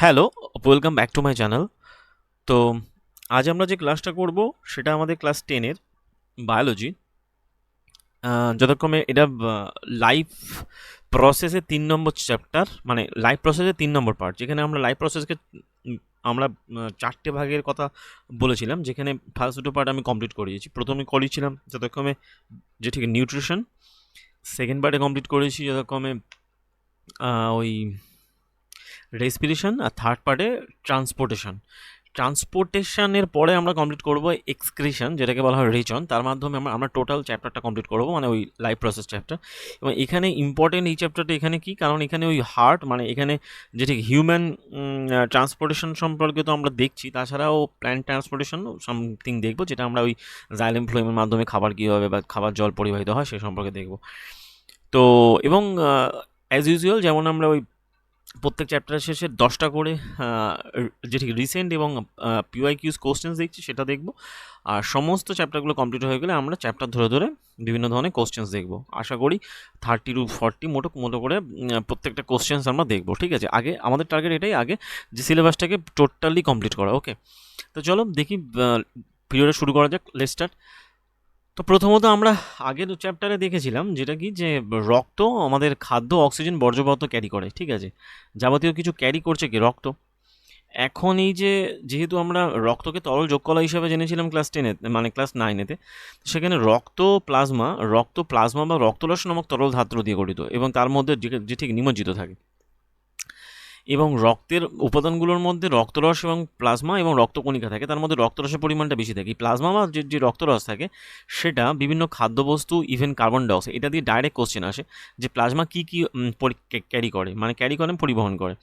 Hello, welcome back to my channel. তো আজ আমরা যে ক্লাসটা করব সেটা আমাদের ক্লাস 10 এর বায়োলজি। যথাক্রমে এটা লাইফ প্রসেসের 3 নম্বর চ্যাপ্টার, মানে লাইফ প্রসেসের 3 নম্বর পার্ট, যেখানে আমরা লাইফ প্রসেসকে আমরা 4টে ভাগের কথা বলেছিলাম, যেখানে ফার্স্ট দুটো পার্ট আমি কমপ্লিট করিয়েছি। প্রথমে করিয়েছিলাম যথাক্রমে যে ঠিক নিউট্রিশন, সেকেন্ড পার্টে কমপ্লিট করেছি যথাক্রমে ওই রেসপিরেশন, আর থার্ড পার্টে ট্রান্সপোর্টেশন। ট্রান্সপোর্টেশনের পরে আমরা কমপ্লিট করব এক্সক্রিশন, যেটাকে বলা হয় রেচন। তার মাধ্যমে আমরা টোটাল চ্যাপ্টারটা কমপ্লিট করব, মানে ওই লাইফ প্রসেস চ্যাপ্টার। এবং এখানে ইম্পর্টেন্ট এই চ্যাপ্টারটা এখানে কি, কারণ এখানে ওই হার্ট, মানে এখানে যে ঠিক হিউম্যান ট্রান্সপোর্টেশন সম্পর্কে তো আমরা দেখছি, তাছাড়াও প্ল্যান্ট ট্রান্সপোর্টেশন সামথিং দেখবো, যেটা আমরা ওই জাইলেম ফ্লোয়েমের মাধ্যমে খাবার কীভাবে বা খাবার জল পরিবাহিত হয় সে সম্পর্কে দেখব। তো এবং অ্যাজ ইউজুয়াল যেমন আমরা ওই প্রত্যেক চ্যাপ্টারের শেষে 10টা করে যে ঠিক রিসেন্ট এবং পিওয়াইকিউজ কোশ্চেন্স দেখছি সেটা দেখব। আর সমস্ত চ্যাপ্টারগুলো কমপ্লিট হয়ে গেলে আমরা চ্যাপ্টার ধরে ধরে বিভিন্ন ধরনের কোশ্চেন্স দেখব। আশা করি 30 to 40 মোটো করে প্রত্যেকটা কোশ্চেন্স আমরা দেখব। ঠিক আছে, আগে আমাদের টার্গেট এটাই, আগে যে সিলেবাসটাকে টোটালি কমপ্লিট করা। ওকে, তো চলো দেখি পিরিয়ডে শুরু করা যাক। Let's start. তো প্রথমত আমরা আগের চ্যাপ্টারে দেখেছিলাম যেটা কি, যে রক্ত আমাদের খাদ্য, অক্সিজেন, বর্জ্য পদার্থ ক্যারি করে। ঠিক আছে, যাবতীয় কিছু ক্যারি করছে কি রক্ত। এখন এই যে যেহেতু আমরা রক্তকে তরল যোগকলা হিসাবে জেনেছিলাম ক্লাস 10-এ, মানে ক্লাস 9-এতে, সেখানে রক্ত প্লাজমা বা রক্তরস নামক তরল ধাত্র দিয়ে গঠিত, এবং তার মধ্যে যে ঠিক নিমজ্জিত থাকে। এবং রক্তের উপাদানগুলোর মধ্যে রক্তরস এবং প্লাজমা এবং রক্তকণিকা থাকে, তার মধ্যে রক্তরসের পরিমাণটা বেশি থাকে। প্লাজমা বা যে রক্তরস থাকে সেটা বিভিন্ন খাদ্যবস্তু, ইভেন কার্বন ডাইঅক্সাইড, এটা দিয়ে ডাইরেক্ট কোশ্চেন আসে যে প্লাজমা কী কী ক্যারি করে, মানে ক্যারি করে, পরিবহন করে।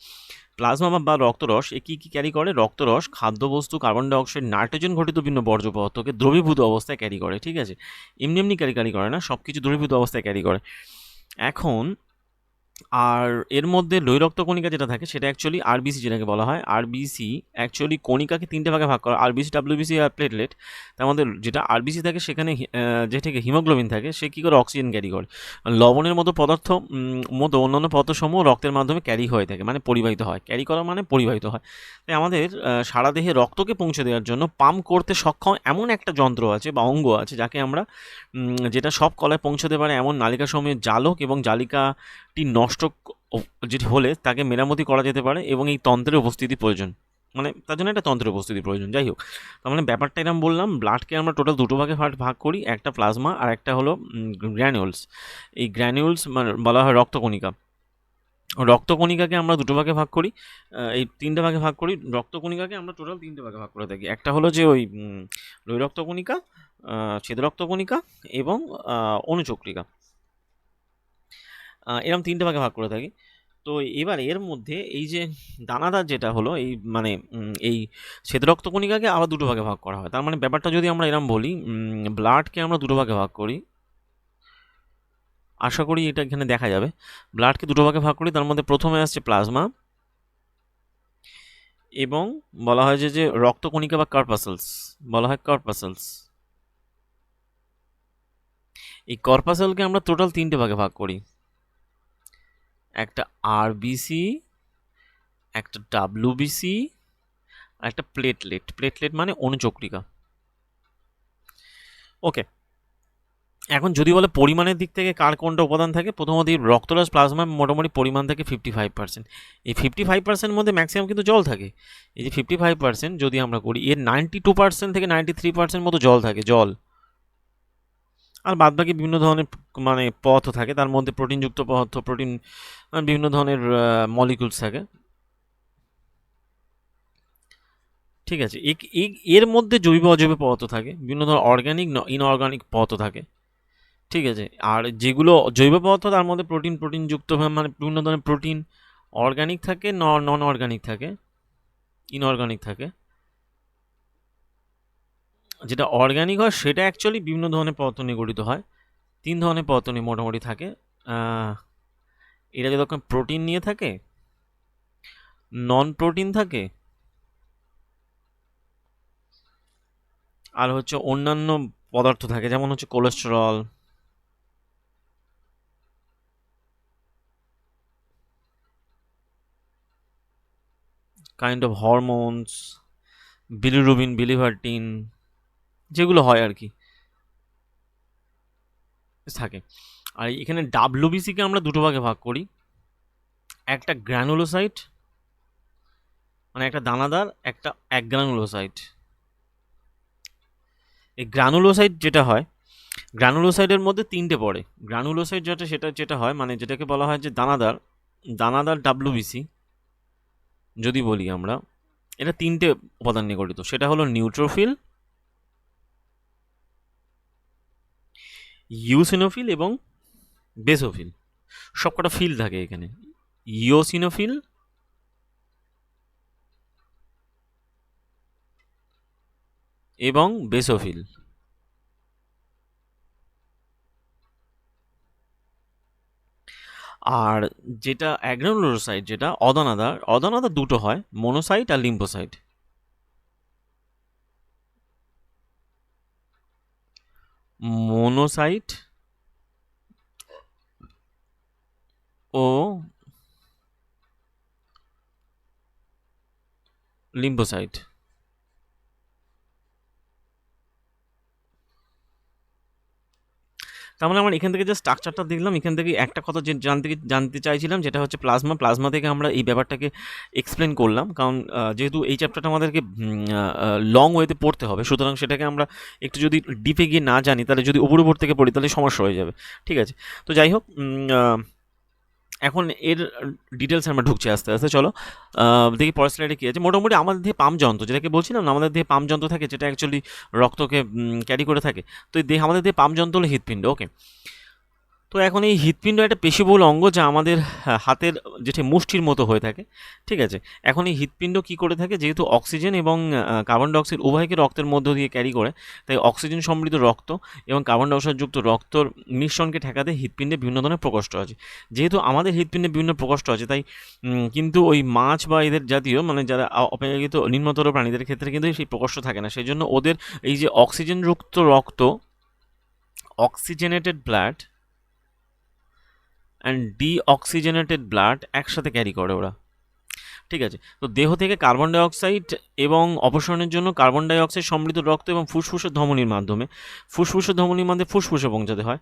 প্লাজমা বা রক্তরস এ কী কী ক্যারি করে? রক্তরস খাদ্যবস্তু, কার্বন ডাইঅক্সাইড, নাইট্রোজেন ঘটিত বিভিন্ন বর্জ্য পদার্থকে দ্রবীভূত অবস্থায় ক্যারি করে। ঠিক আছে, এমনি এমনি ক্যারি করে না, সব কিছু দ্রবীভূত অবস্থায় ক্যারি করে। এখন আর এর মধ্যে লোহিত রক্ত কণিকা যেটা থাকে সেটা অ্যাকচুয়ালি আরবিসি, যেটাকে বলা হয় আরবিসি। অ্যাকচুয়ালি কণিকাকে 3টে ভাগে ভাগ করা, আরবিসি, ডাব্লিউবিসি আর প্লেটলেট। তার মধ্যে যেটা আরবিসি থাকে সেখানে যে থেকে হিমোগ্লোবিন থাকে, সে কী করে অক্সিজেন ক্যারি করে। লবণের মতো পদার্থ মতো অন্যান্য পদার্থসমূহ রক্তের মাধ্যমে ক্যারি হয়ে থাকে, মানে পরিবাহিত হয়। ক্যারি করা মানে পরিবাহিত হয়। তাই আমাদের সারা দেহে রক্তকে পৌঁছে দেওয়ার জন্য পাম্প করতে সক্ষম এমন একটা যন্ত্র আছে বা অঙ্গ আছে, যাকে আমরা যেটা সব কলায় পৌঁছতে পারে এমন নালিকাসমূহের জালক এবং জালিকাটি নষ্ট যেটি হলে তাকে মেরামতি করা যেতে পারে, এবং এই তন্ত্রের উপস্থিতি প্রয়োজন, মানে তার জন্য একটা তন্ত্রের উপস্থিতি প্রয়োজন। যাই হোক, তার মানে ব্যাপারটা এরকম বললাম, ব্লাডকে আমরা টোটাল দুটো ভাগে ভাগ করি, একটা প্লাজমা আর একটা হলো গ্র্যানিউলস। এই গ্র্যানিউলস মানে বলা হয় রক্তকণিকা। রক্তকণিকাকে আমরা দুটো ভাগে ভাগ করি, এই 3টে ভাগে ভাগ করি। রক্তকণিকাকে আমরা টোটাল 3টে ভাগে ভাগ করে থাকি। একটা হলো যে ওই লোহিত রক্তকণিকা, ছেদ রক্তকণিকা এবং অনুচক্রিকা, এরকম 3টে ভাগে ভাগ করে থাকি। তো এবার এর মধ্যে এই যে দানাদার যেটা হলো, এই মানে এই শ্বেত রক্তকণিকাকে আবার দুটো ভাগে ভাগ করা হয়। তার মানে ব্যাপারটা যদি আমরা এরম বলি, ব্লাডকে আমরা দুটো ভাগে ভাগ করি, আশা করি এটা এখানে দেখা যাবে। ব্লাডকে দুটো ভাগে ভাগ করি, তার মধ্যে প্রথমে আসছে প্লাজমা, এবং বলা হয় যে রক্তকণিকা বা কর্পাসেলস, বলা হয় কর্পাসেলস। এই কর্পাসেলকে আমরা টোটাল 3টে ভাগে ভাগ করি, একটা আরবিসি, একটা ডাব্লিউবিসি, আর একটা প্লেটলেট। প্লেটলেট মানে অনুচক্রিকা। ওকে, এখন যদি বলে পরিমাণের দিক থেকে কার কোনটা উপাদান থাকে, প্রথমত এই রক্তরস প্লাজমা মোটামুটি পরিমাণ থাকে 55%। এই 55% মধ্যে ম্যাক্সিমাম কিন্তু জল থাকে। এই যে 55% যদি আমরা করি, এর 92% থেকে 93% মতো জল থাকে, জল। আর বাদ বাকি বিভিন্ন ধরনের মানে পদার্থ থাকে, তার মধ্যে প্রোটিনযুক্ত পদার্থ, প্রোটিন বিভিন্ন ধরনের মলিকুলস থাকে। ঠিক আছে, এর মধ্যে জৈব অজৈব পদার্থ থাকে, বিভিন্ন ধরনের অর্গ্যানিক ইনঅর্গানিক পদার্থ থাকে। ঠিক আছে, আর যেগুলো জৈব পদার্থ তার মধ্যে প্রোটিনযুক্ত, মানে বিভিন্ন ধরনের প্রোটিন অর্গানিক থাকে, নন অর্গানিক থাকে, ইনঅর্গানিক থাকে। যেটা অর্গানিক হয় সেটা অ্যাকচুয়ালি বিভিন্ন ধরনের পদার্থ নিয়ে গঠিত হয়। 3 ধরনের পদার্থ নিয়ে মোটামুটি থাকে। এটা যখন প্রোটিন নিয়ে থাকে, নন প্রোটিন থাকে, আর হচ্ছে অন্যান্য পদার্থ থাকে, যেমন হচ্ছে cholesterol, kind of hormones, bilirubin, biliverdin, যেগুলো হয় আর কি থাকে। আর এখানে ডাব্লিউবিসিকে আমরা দুটো ভাগে ভাগ করি, একটা গ্র্যানুলোসাইট মানে একটা দানাদার, একটা অ্যাগ্রানুলোসাইট। এই গ্রানুলোসাইট যেটা হয়, গ্রানুলোসাইটের মধ্যে তিনটে পড়ে। গ্রানুলোসাইট যেটা হয় মানে যেটাকে বলা হয় যে দানাদার ডাব্লিউবিসি যদি বলি আমরা, এটা তিনটে উপাদান নিয়ে গঠিত। সেটা হলো নিউট্রোফিল, ইউসিনোফিল এবং বেসোফিল। সবকটা ফিল থাকে এখানে, ইওসিনোফিল, এবং বেসোফিল। আর যেটা অ্যাগ্রানুলোসাইট, যেটা অদানাদার দুটো হয়, মোনোসাইট আর লিম্ফোসাইট। মোনোসাইট ও লিম্ফোসাইট। তার মানে আমরা এখান থেকে যে স্ট্রাকচারটা দেখলাম, এখান থেকে একটা কথা যে জানতে চাইছিলাম, যেটা হচ্ছে প্লাজমা থেকে আমরা এই ব্যাপারটাকে এক্সপ্লেন করলাম। কারণ যেহেতু এই চ্যাপ্টারটা আমাদেরকে লং ওয়েতে পড়তে হবে, সুতরাং সেটাকে আমরা একটু যদি ডিপে গিয়ে না জানি, তাহলে যদি উপর থেকে পড়ি তাহলে সমস্যা হয়ে যাবে। ঠিক আছে, তো যাই হোক, এখন এর ডিটেলস আমরা ঢুকছি আস্তে আস্তে। চলো দেখি পরের স্লাইডে কী আছে। মোটামুটি আমাদের দেহে পাম্প যন্ত্র, যেটাকে বলছিলাম না, আমাদের দেহে পাম্প যন্ত্র থাকে, যেটা অ্যাকচুয়ালি রক্তকে ক্যারি করে থাকে। তো এই আমাদের দেহে পাম্প যন্ত্র হলো হৃৎপিণ্ড। ওকে, তো এখন এই হৃৎপিণ্ড একটা পেশিবহুল অঙ্গ, যা আমাদের হাতের যেটি মুষ্টির মতো হয়ে থাকে। ঠিক আছে, এখন এই হৃৎপিণ্ড কী করে থাকে, যেহেতু অক্সিজেন এবং কার্বন ডাইঅক্সাইড উভয়কে রক্তের মধ্য দিয়ে ক্যারি করে, তাই অক্সিজেন সমৃদ্ধ রক্ত এবং কার্বন ডাইঅক্সাইডযুক্ত রক্তর মিশ্রণকে ঠেকাতে হৃৎপিণ্ডে বিভিন্ন ধরনের প্রকোষ্ঠ আছে। যেহেতু আমাদের হৃৎপিণ্ডে বিভিন্ন প্রকোষ্ঠ আছে, তাই কিন্তু ওই মাছ বা এদের জাতীয় মানে যারা অপেক্ষাকৃত নিম্নতর প্রাণীদের ক্ষেত্রে কিন্তু সেই প্রকোষ্ঠ থাকে না। সেই জন্য ওদের এই যে অক্সিজেনযুক্ত রক্ত, oxygenated blood and deoxygenated blood একসাথে ক্যারি করে ওরা। ঠিক আছে, তো দেহ থেকে কার্বন ডাইঅক্সাইড এবং অপসারণের জন্য কার্বন ডাইঅক্সাইড সমৃদ্ধ রক্ত এবং ফুসফুসের ধমনির মাধ্যমে ফুসফুসে পৌঁছাতে হয়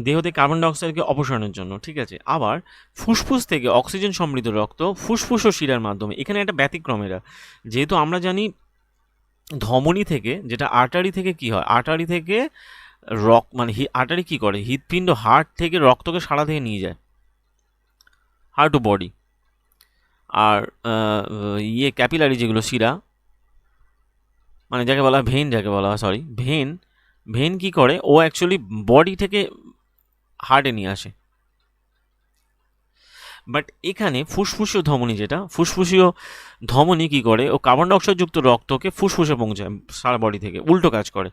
দেহ থেকে কার্বন ডাইঅক্সাইডকে অপসারণের জন্য। ঠিক আছে, আবার ফুসফুস থেকে অক্সিজেন সমৃদ্ধ রক্ত ফুসফুস ও শিরার মাধ্যমে। এখানে একটা ব্যতিক্রম এরা, যেহেতু আমরা জানি ধমনী থেকে, যেটা আর্টারি থেকে কি হয়, আর্টারি থেকে আর্টারি কী করে, হৃৎপিণ্ড হার্ট থেকে রক্তকে সারা দেহে নিয়ে যায়, হার্ট টু বডি। আর ক্যাপিলারি যেগুলো শিরা, মানে যাকে বলা হয় ভেন, ভেন কী করে, ও অ্যাকচুয়ালি বডি থেকে হার্টে নিয়ে আসে। বাট এখানে ফুসফুসীয় ধমনী, যেটা ফুসফুসীয় ধমনী কী করে, ও কার্বন ডাইঅক্সাইডযুক্ত রক্তকে ফুসফুসে পৌঁছায় সারা বডি থেকে, উল্টো কাজ করে।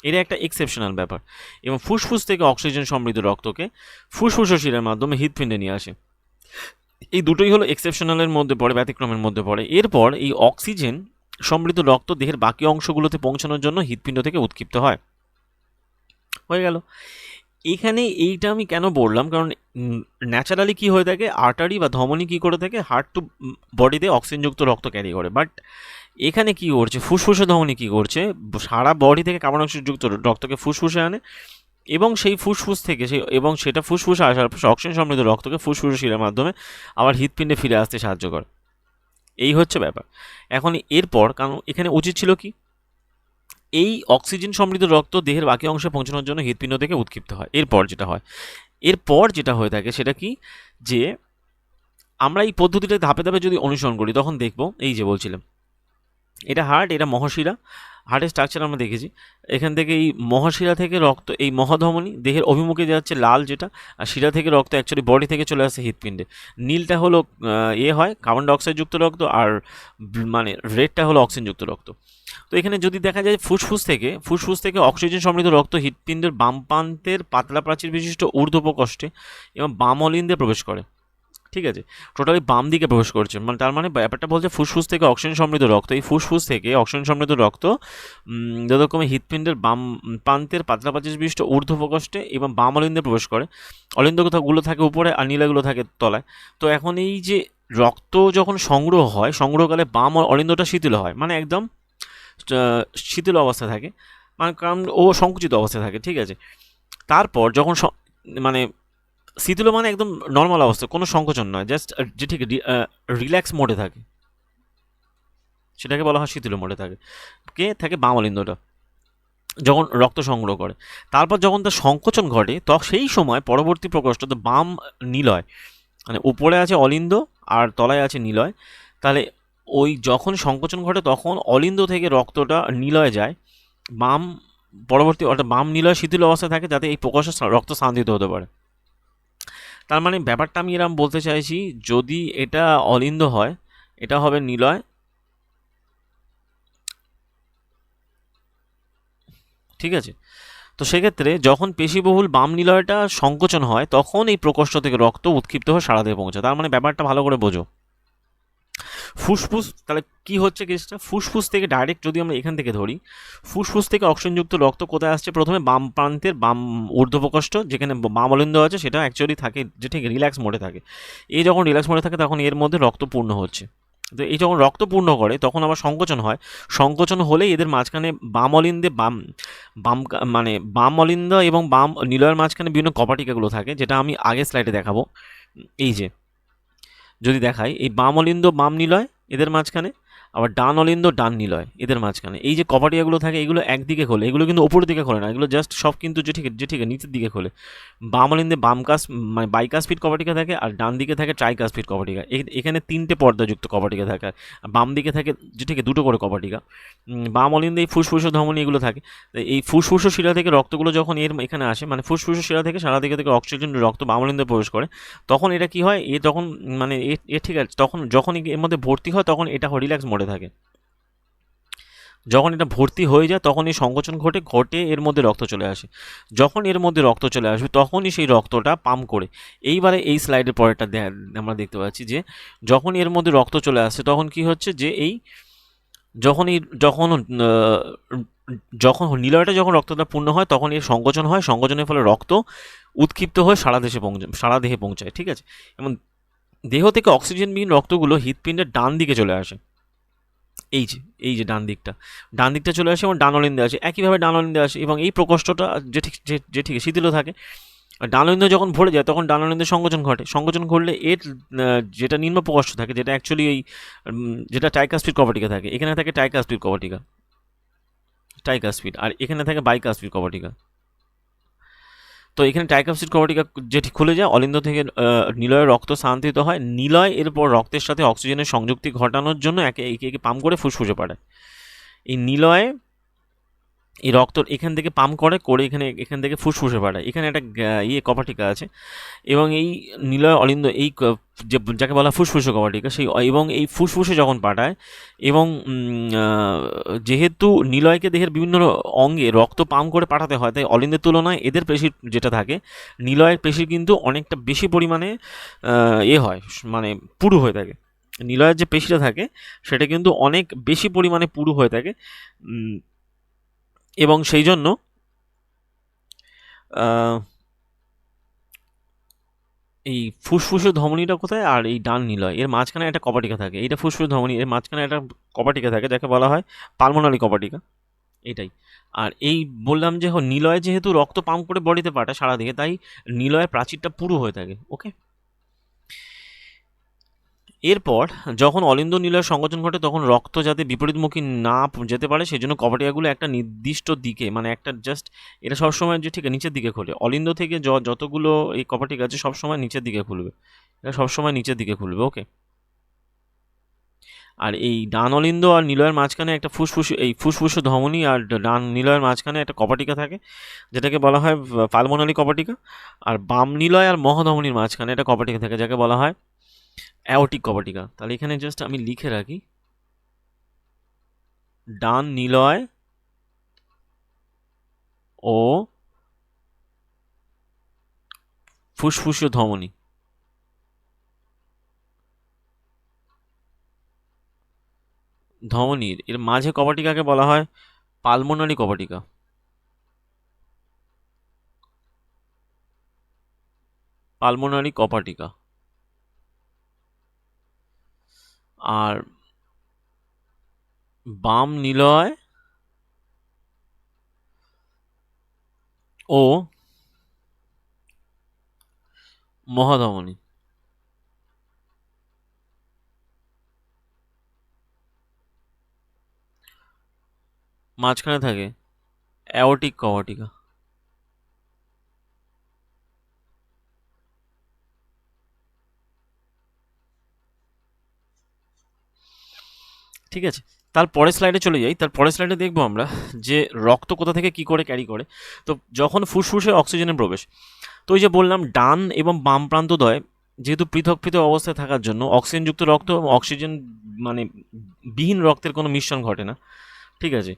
এটা একটা এক্সেপশনাল ব্যাপার। এবং ফুসফুস থেকে অক্সিজেন সমৃদ্ধ রক্তকে ফুসফুস ও শিরার মাধ্যমে হৃৎপিণ্ডে নিয়ে আসে। এই দুটোই হলো এক্সেপশনালের মধ্যে পড়ে, ব্যতিক্রমের মধ্যে পড়ে। এরপর এই অক্সিজেন সমৃদ্ধ রক্ত দেহের বাকি অংশগুলোতে পৌঁছানোর জন্য হৃৎপিণ্ড থেকে উৎক্ষিপ্ত হয়। হয়ে গেল। এখানে এইটা আমি কেন বললাম, কারণ ন্যাচারালি কী হয়ে থাকে, আর্টারি বা ধমনী কী করে থাকে, হার্ট টু বডিতে অক্সিজেনযুক্ত রক্ত ক্যারি করে। বাট এখানে কী করছে, ফুসফুসে ধমনী কী করছে, সারা বডি থেকে কার্বন ডাইঅক্সাইডযুক্ত রক্তকে ফুসফুসে আনে, এবং সেই ফুসফুস থেকে সেটা ফুসফুসে আসার পর অক্সিজেন সমৃদ্ধ রক্তকে ফুসফুসে শিরার মাধ্যমে আবার হৃৎপিণ্ডে ফিরে আসতে সাহায্য করে। এই হচ্ছে ব্যাপার। এখন এরপর, কারণ এখানে উচিত ছিল কি, এই অক্সিজেন সমৃদ্ধ রক্ত দেহের বাকি অংশে পৌঁছানোর জন্য হৃৎপিণ্ড থেকে উৎক্ষিপ্ত হয়। এরপর যেটা হয়ে থাকে সেটা কি, যে আমরা এই পদ্ধতিটা ধাপে ধাপে যদি অনুসরণ করি, তখন দেখব, এই যে বলছিলাম, এটা হার্ট, এটা মহাশিরা। হার্টের স্ট্রাকচার আমরা দেখেছি। এখান থেকে এই মহাশিরা থেকে রক্ত, এই মহাধমনী দেহের অভিমুখে যাচ্ছে লাল, যেটা, আর শিরা থেকে রক্ত অ্যাকচুয়ালি বডি থেকে চলে আসে হৃৎপিণ্ডে। নীলটা হলো হয় কার্বন ডাইঅক্সাইডযুক্ত রক্ত, আর মানে রেডটা হলো অক্সিজেনযুক্ত রক্ত। তো এখানে যদি দেখা যায় ফুসফুস থেকে অক্সিজেন সমৃদ্ধ রক্ত হৃৎপিণ্ডের বাম প্রান্তের পাতলা প্রাচীর বিশিষ্ট ঊর্ধ্বপ্রকোষ্ঠে এবং বাম অলিন্দে প্রবেশ করে। ঠিক আছে, টোটালি বাম দিকে প্রবেশ করছে, মানে তার মানে ব্যাপারটা বলছে ফুসফুস থেকে অক্সিজেন সমৃদ্ধ রক্ত, এই ফুসফুস থেকে অক্সিজেন সমৃদ্ধ রক্ত যথাক্রমে হৃৎপিণ্ডের বাম প্রান্তের পাতলা প্রাচীর বিশিষ্ট ঊর্ধ্বপ্রকোষ্ঠে এবং বাম অলিন্দে প্রবেশ করে। অলিন্দগুলো থাকে উপরে আর নীলাগুলো থাকে তলায়। তো এখন এই যে রক্ত যখন সংগ্রহ হয়, সংগ্রহকালে বাম অলিন্দটা শিথিল হয়, মানে একদম শিথিল অবস্থায় থাকে, মানে কারণ ও সংকুচিত অবস্থায় থাকে, ঠিক আছে। তারপর যখন মানে শিথিল মানে একদম নর্মাল অবস্থা, কোনো সংকোচন নয়, জাস্ট যে ঠিক রিল্যাক্স মোডে থাকে, সেটাকে বলা হয় শিথিল মোডে থাকে। কে থাকে? বাম অলিন্দটা যখন রক্ত সংগ্রহ করে। তারপর যখন তার সংকোচন ঘটে, সেই সময় পরবর্তী প্রকোষ্ঠ তো বাম নিলয়, মানে উপরে আছে অলিন্দ আর তলায় আছে নিলয়, তাহলে ওই যখন সংকোচন ঘটে তখন অলিন্দ থেকে রক্তটা নিলয়ে যায়, বাম পরবর্তী অর্থাৎ বাম নিলয় শিথিল অবস্থায় থাকে, যাতে এই প্রকোষ্ঠে রক্ত স্থানান্তরিত হতে পারে। তার মানে ব্যাপারটা আমি এরকম বলতে চাইছি, যদি এটা অলিন্দ হয়, এটা হবে নিলয়, ঠিক আছে। তো সেক্ষেত্রে যখন পেশিবহুল বাম নিলয়টা সংকোচন হয়, তখন এই প্রকোষ্ঠ থেকে রক্ত উৎক্ষিপ্ত হয়ে সারা দেহে পৌঁছায়। তার মানে ব্যাপারটা ভালো করে বোঝো। ফুসফুস, তাহলে কি হচ্ছে কেসটা? ফুসফুস থেকে ডাইরেক্ট যদি আমরা এখান থেকে ধরি, ফুসফুস থেকে অক্সিজেনযুক্ত রক্ত কোথায় আসছে? প্রথমে বাম প্রান্তের বাম ঊর্ধ্বপ্রকোষ্ঠ, যেখানে বাম অলিন্দ আছে, সেটা অ্যাকচুয়ালি থাকে যে ঠিক রিল্যাক্স মোডে থাকে। এই যখন রিল্যাক্স মোডে থাকে তখন এর মধ্যে রক্ত পূর্ণ হচ্ছে। তো এই যখন রক্ত পূর্ণ করে তখন আবার সংকোচন হয়, সংকোচন হলেই এদের মাঝখানে বাম অলিন্দে বাম বাম মানে বাম অলিন্দ এবং বাম নিলয়ের মাঝখানে বিভিন্ন কপাটিকাগুলো থাকে, যেটা আমি আগের স্লাইডে দেখাবো। এই যে যদি দেখাই, এই বাম অলিন্দ বাম নিলয় এদের মাঝখানে, আবার ডান অলিন্দ ডান নিলয় এদের মাঝখানে এই যে কপাটিয়াগুলো থাকে, এগুলো একদিকে খোলে, এগুলো কিন্তু উপরের দিকে খোলে না, এগুলো জাস্ট সব কিন্তু যে ঠিক নিচের দিকে খোলে। বাম অলিন্দে বাম কাস মানে বাইকাসপিড কপাটিকা থাকে, আর ডান দিকে থাকে ট্রাইকাসপিড কপাটিকা। এখানে তিনটে পর্দাযুক্ত কপাটিকা থাকে, আর বাম দিকে থাকে যে ঠিক দুটো করে কপাটিকা। বাম অলিন্দে এই ফুসফুস ধমনী এগুলো থাকে। তো এই ফুসফুস শিরা থেকে রক্তগুলো যখন এখানে আসে, মানে ফুসফুস শিরা থেকে সারা দিকে থেকে অক্সিজেন রক্ত বাম অলিন্দে প্রবেশ করে, তখন এটা কি হয়, তখন মানে ঠিক আছে, তখন যখন এর মধ্যে ভর্তি হয় তখন এটা রিল্যাক্স মোডে থাকে। যখন এটা ভর্তি হয়ে যায় তখন এই সংকোচন ঘটে এর মধ্যে রক্ত চলে আসে। যখন এর মধ্যে রক্ত চলে আসবে তখনই সেই রক্তটা পাম্প করে, এইবারে এই স্লাইডের পরেরটা আমরা দেখতে পাচ্ছি যে যখন এর মধ্যে রক্ত চলে আসছে তখন কি হচ্ছে, যে এই যখন এই যখন যখন নিলয়টা যখন রক্তটা পূর্ণ হয় তখন এর সংকোচন হয়, সংকোচনের ফলে রক্ত উৎক্ষিপ্ত হয়ে সারা দেহে পৌঁছায়, ঠিক আছে। এবং দেহ থেকে অক্সিজেনবিহীন রক্তগুলো হৃৎপিণ্ডের ডান দিকে চলে আসে। এই যে ডান দিকটা চলে আসে এবং ডান অলিন্দে আসে, একইভাবে ডান অলিন্দে আসে, এবং এই প্রকোষ্ঠটা যে ঠিক শিথিল থাকে। ডান অলিন্দ যখন ভরে যায় তখন ডান অলিন্দে সংকোচন ঘটে, সংকোচন ঘটলে এর যেটা নিম্ন প্রকোষ্ঠ থাকে, যেটা অ্যাকচুয়ালি এই যেটা ট্রাইকাসপিড কপাটিকা থাকে, এখানে থাকে ট্রাইকাসপিড, আর এখানে থাকে বাইকাসপিড কপাটিকা। তো এখানে ট্রাইকাসপিড কপাটিকা যেটি খুলে যায়, অলিন্দ থেকে নিলয়ের রক্ত স্থানান্তরিত হয়, নিলয় এরপর রক্তের সাথে অক্সিজেনের সংযুক্তি ঘটানোর জন্য একে পাম্প করে ফুসফুসে পাঠায়। এই নিলয়ে এই রক্ত এখান থেকে পাম্প করে এখান থেকে ফুসফুসে পাঠায়। এখানে একটা কপাটিকা আছে, এবং এই নিলয় অলিন্দ এই যাকে বলা ফুসফুসে কপাটিকা, সেই এবং এই ফুসফুসে যখন পাঠায়, এবং যেহেতু নিলয়কে দেহের বিভিন্ন অঙ্গে রক্ত পাম্প করে পাঠাতে হয়, তাই অলিন্দের তুলনায় এদের পেশির যেটা থাকে, নিলয়ের পেশির কিন্তু অনেকটা বেশি পরিমাণে হয়, মানে পুরু হয়ে থাকে। নিলয়ের যে পেশিটা থাকে সেটা কিন্তু অনেক বেশি পরিমাণে পুরু হয়ে থাকে, এবং সেই জন্য এই ফুসফুসের ধমনীটা কোথায়, আর এই ডান নিলয় এর মাঝখানে একটা কপাটিকা থাকে, এইটা ফুসফুস ধমনী, এর মাঝখানে একটা কপাটিকা থাকে যাকে বলা হয় পালমোনারি কপাটিকা, এটাই। আর এই বললাম যে নিলয় যেহেতু রক্ত পাম্প করে বডিতে পাঠায় সারাদিকে, তাই নিলয়ের প্রাচীরটা পুরু হয়ে থাকে, ওকে। এরপর যখন অলিন্দ নিলয়ের সংকোচন ঘটে তখন রক্ত যাতে বিপরীতমুখী না যেতে পারে সেই জন্য কপাটিকাগুলো একটা নির্দিষ্ট দিকে, মানে একটা জাস্ট এটা সবসময় যে ঠিক নিচের দিকে খোলে, অলিন্দ থেকে যতগুলো এই কপাটিকা আছে সবসময় নিচের দিকে খুলবে, এটা সবসময় নিচের দিকে খুলবে, ওকে। আর এই ডান অলিন্দ আর নিলয়ের মাঝখানে একটা ফুসফুস ধমনী, আর ডান নিলয়ের মাঝখানে একটা কপাটিকা থাকে যেটাকে বলা হয় পালমোনারি কপাটিকা, আর বাম নিলয় আর মহাধমনীর মাঝখানে একটা কপাটিকা থাকে যাকে বলা হয় অ্যাওর্টিক কপাটিকা। তাহলে এখানে জাস্ট আমি লিখে রাখি, ডান নিলয় ও ফুসফুসীয় ধমনী, ধমনীর এর মাঝে কপাটিকাকে বলা হয় পালমোনারি কপাটিকা। পালমোনারি কপাটিকা, আর বাম নিলয় ও মহাধমনী। মাঝখানে থাকে অ্যাওর্টিক কভার্টিকা। ঠিক আছে, তারপরের স্লাইডে চলে যাই। তারপরের স্লাইডে দেখবো আমরা যে রক্ত কোথা থেকে কি করে ক্যারি করে। তো যখন ফুসফুসে অক্সিজেনের প্রবেশ, তো ওই যে বললাম ডান এবং বাম প্রান্তদ্বয় যেহেতু পৃথক পৃথক অবস্থায় থাকার জন্য অক্সিজেনযুক্ত রক্ত এবং অক্সিজেন মানে বিহীন রক্তের কোনো মিশ্রণ ঘটে না। ঠিক আছে,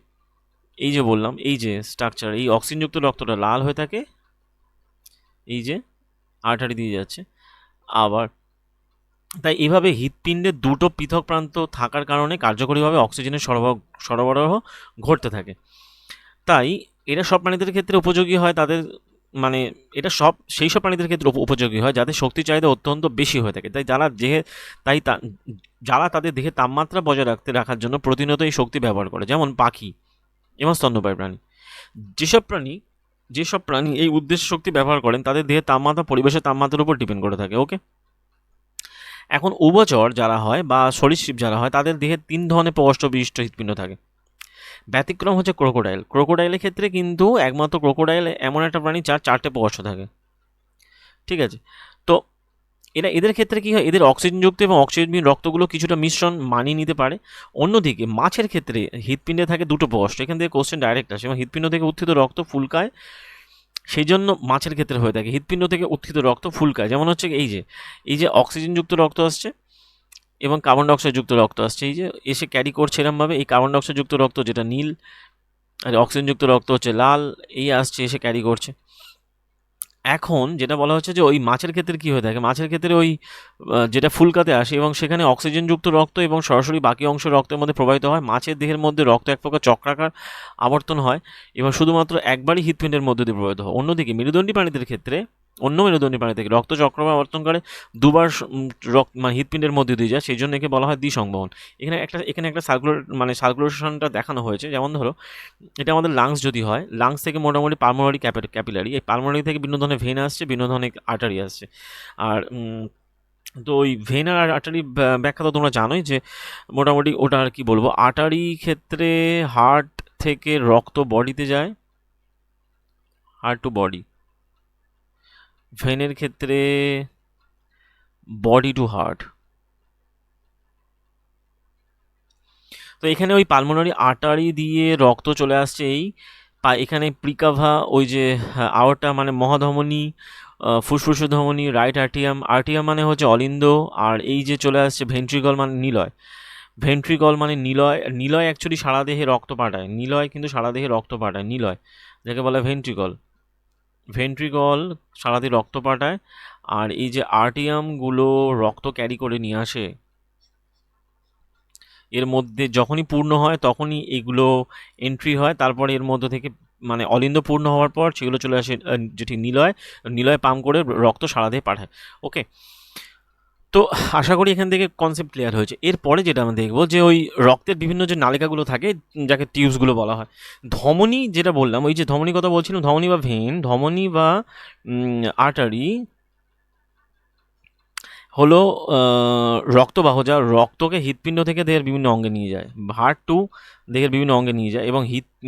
এই যে বললাম এই যে স্ট্রাকচার, এই অক্সিজেনযুক্ত রক্তটা লাল হয়ে থাকে, এই যে আর্টারি দিয়ে যাচ্ছে। আবার তাই এভাবে হৃৎপিণ্ডের দুটো পৃথক প্রান্ত থাকার কারণে কার্যকরীভাবে অক্সিজেনের সরবরাহ ঘটতে থাকে। তাই এরা সব প্রাণীদের ক্ষেত্রে উপযোগী হয়, তাদের মানে এটা সেই সব প্রাণীদের ক্ষেত্রে উপযোগী হয় যাদের শক্তি চাহিদা অত্যন্ত বেশি হয়ে থাকে। যারা তাদের দেহে তাপমাত্রা বজায় রাখার জন্য প্রতিনিয়ত এই শক্তি ব্যবহার করে, যেমন পাখি এবং স্তন্যপায়ী প্রাণী। যেসব প্রাণী এই উদ্দেশ্যে শক্তি ব্যবহার করেন তাদের দেহের তাপমাত্রা পরিবেশের তাপমাত্রার উপর ডিপেন্ড করে থাকে। ওকে, এখন উভচর যারা হয় বা সরীসৃপ যারা হয় তাদের দেহে 3 ধরনের প্রকোষ্ঠ বিশিষ্ট হৃৎপিণ্ড থাকে। ব্যতিক্রম হচ্ছে ক্রোকোডাইলের ক্ষেত্রে কিন্তু একমাত্র ক্রোকোডাইল এমন একটা প্রাণী যার 4টে প্রকোষ্ঠ থাকে। ঠিক আছে, তো এদের ক্ষেত্রে কি হয়, এদের অক্সিজেনযুক্ত এবং অক্সিজেনবিহীন রক্তগুলো কিছুটা মিশ্রণ মানিয়ে নিতে পারে। অন্যদিকে মাছের ক্ষেত্রে হৃৎপিণ্ডে থাকে 2টো প্রকোষ্ঠ। এখান থেকে কোশ্চেন ডাইরেক্ট আসে, এবং হৃৎপিণ্ড থেকে উত্থিত রক্ত ফুলকায়, সেই জন্য মাছের ক্ষেত্রে হয়ে থাকে হৃৎপিণ্ড থেকে উত্থিত রক্ত ফুলকায়। যেমন হচ্ছে এই যে অক্সিজেনযুক্ত রক্ত আসছে এবং কার্বন ডাইঅক্সাইড যুক্ত রক্ত আসছে, এই যে এসে ক্যারি করছে এরমভাবে, এই কার্বন ডাইঅক্সাইড যুক্ত রক্ত যেটা নীল আর অক্সিজেনযুক্ত রক্ত হচ্ছে লাল, এই আসছে এসে ক্যারি করছে। এখন যেটা বলা হচ্ছে যে ওই মাছের ক্ষেত্রে কী হয়ে থাকে, মাছের ক্ষেত্রে ওই যেটা ফুলকাতে আসে এবং সেখানে অক্সিজেনযুক্ত রক্ত এবং সরাসরি বাকি অংশ রক্তের মধ্যে প্রবাহিত হয়। মাছের দেহের মধ্যে রক্ত এক প্রকার চক্রাকার আবর্তন হয় এবং শুধুমাত্র একবারই হৃৎপিণ্ডের মধ্যে দিয়ে প্রবাহিত হয়। অন্যদিকে মেরুদণ্ডী প্রাণীদের ক্ষেত্রে মেরুদণ্ডী প্রাণী থেকে রক্ত চক্রাকার আবর্তন করে দুবার রক্ত মানে হৃৎপিণ্ডের মধ্যে দিয়ে যায়, সেই জন্য একে বলা হয় দ্বিসংবহন। এখানে একটা সার্কুলেশনটা দেখানো হয়েছে। যেমন ধরো এটা আমাদের লাংস যদি হয়, লাংস থেকে মোটামুটি পালমোনারি ক্যাপিলারি, এই পালমোনারি থেকে বিভিন্ন ধরনের ভেন আসছে, বিভিন্ন ধরনের আর্টারি আসছে। আর তো ওই ভেন আর আর্টারি ব্যাখ্যা তো তোমরা জানোই যে মোটামুটি ওটা আর কি বলবো। আর্টারি ক্ষেত্রে হার্ট থেকে রক্ত বডিতে যায়, হার্ট টু বডি। ভেনের ক্ষেত্রে বডি টু হার্ট। তো এখানে ওই পালমোনারি আর্টারি দিয়ে রক্ত চলে আসছে এখানে প্রিকাভা, ওই যে আওরটা মানে মহাধমনী, ফুসফুস ধমনী, রাইট আর্টিয়াম মানে হচ্ছে অলিন্দ, আর এই যে চলে আসছে ভেন্ট্রিকল মানে নিলয়। ভেন্ট্রিকল মানে নিলয় অ্যাকচুয়ালি সারা দেহে রক্ত পাঠায়, নিলয় কিন্তু সারা দেহে রক্ত পাঠায়, নিলয় যাকে বলে ভেন্ট্রিকল সারা দেহে রক্ত পাঠায়। আর এই যে আর্টিয়ামগুলো রক্ত ক্যারি করে নিয়ে আসে, এর মধ্যে যখনই পূর্ণ হয় তখনই এগুলো এন্ট্রি হয়, তারপরে এর মধ্যে থেকে মানে অলিন্দ পূর্ণ হওয়ার পর সেগুলো চলে আসে যেটি নিলয় পাম্প করে রক্ত সারা দেহে পাঠায়। ওকে, তো আশা করি এখান থেকে কনসেপ্ট ক্লিয়ার হয়েছে। এরপরে যেটা আমরা দেখবো যে ওই রক্তের বিভিন্ন যে নালিকাগুলো থাকে যাকে টিউবসগুলো বলা হয়। ধমনী যেটা বললাম, ওই যে ধমনী কথা বলছিলাম, ধমনী বা ভেন, ধমনী বা আর্টারি হলো রক্তবাহ, যা রক্তকে হৃৎপিণ্ড থেকে দেহের বিভিন্ন অঙ্গে নিয়ে যায়, হার্ট টু দেহের বিভিন্ন অঙ্গে নিয়ে যায়। এবং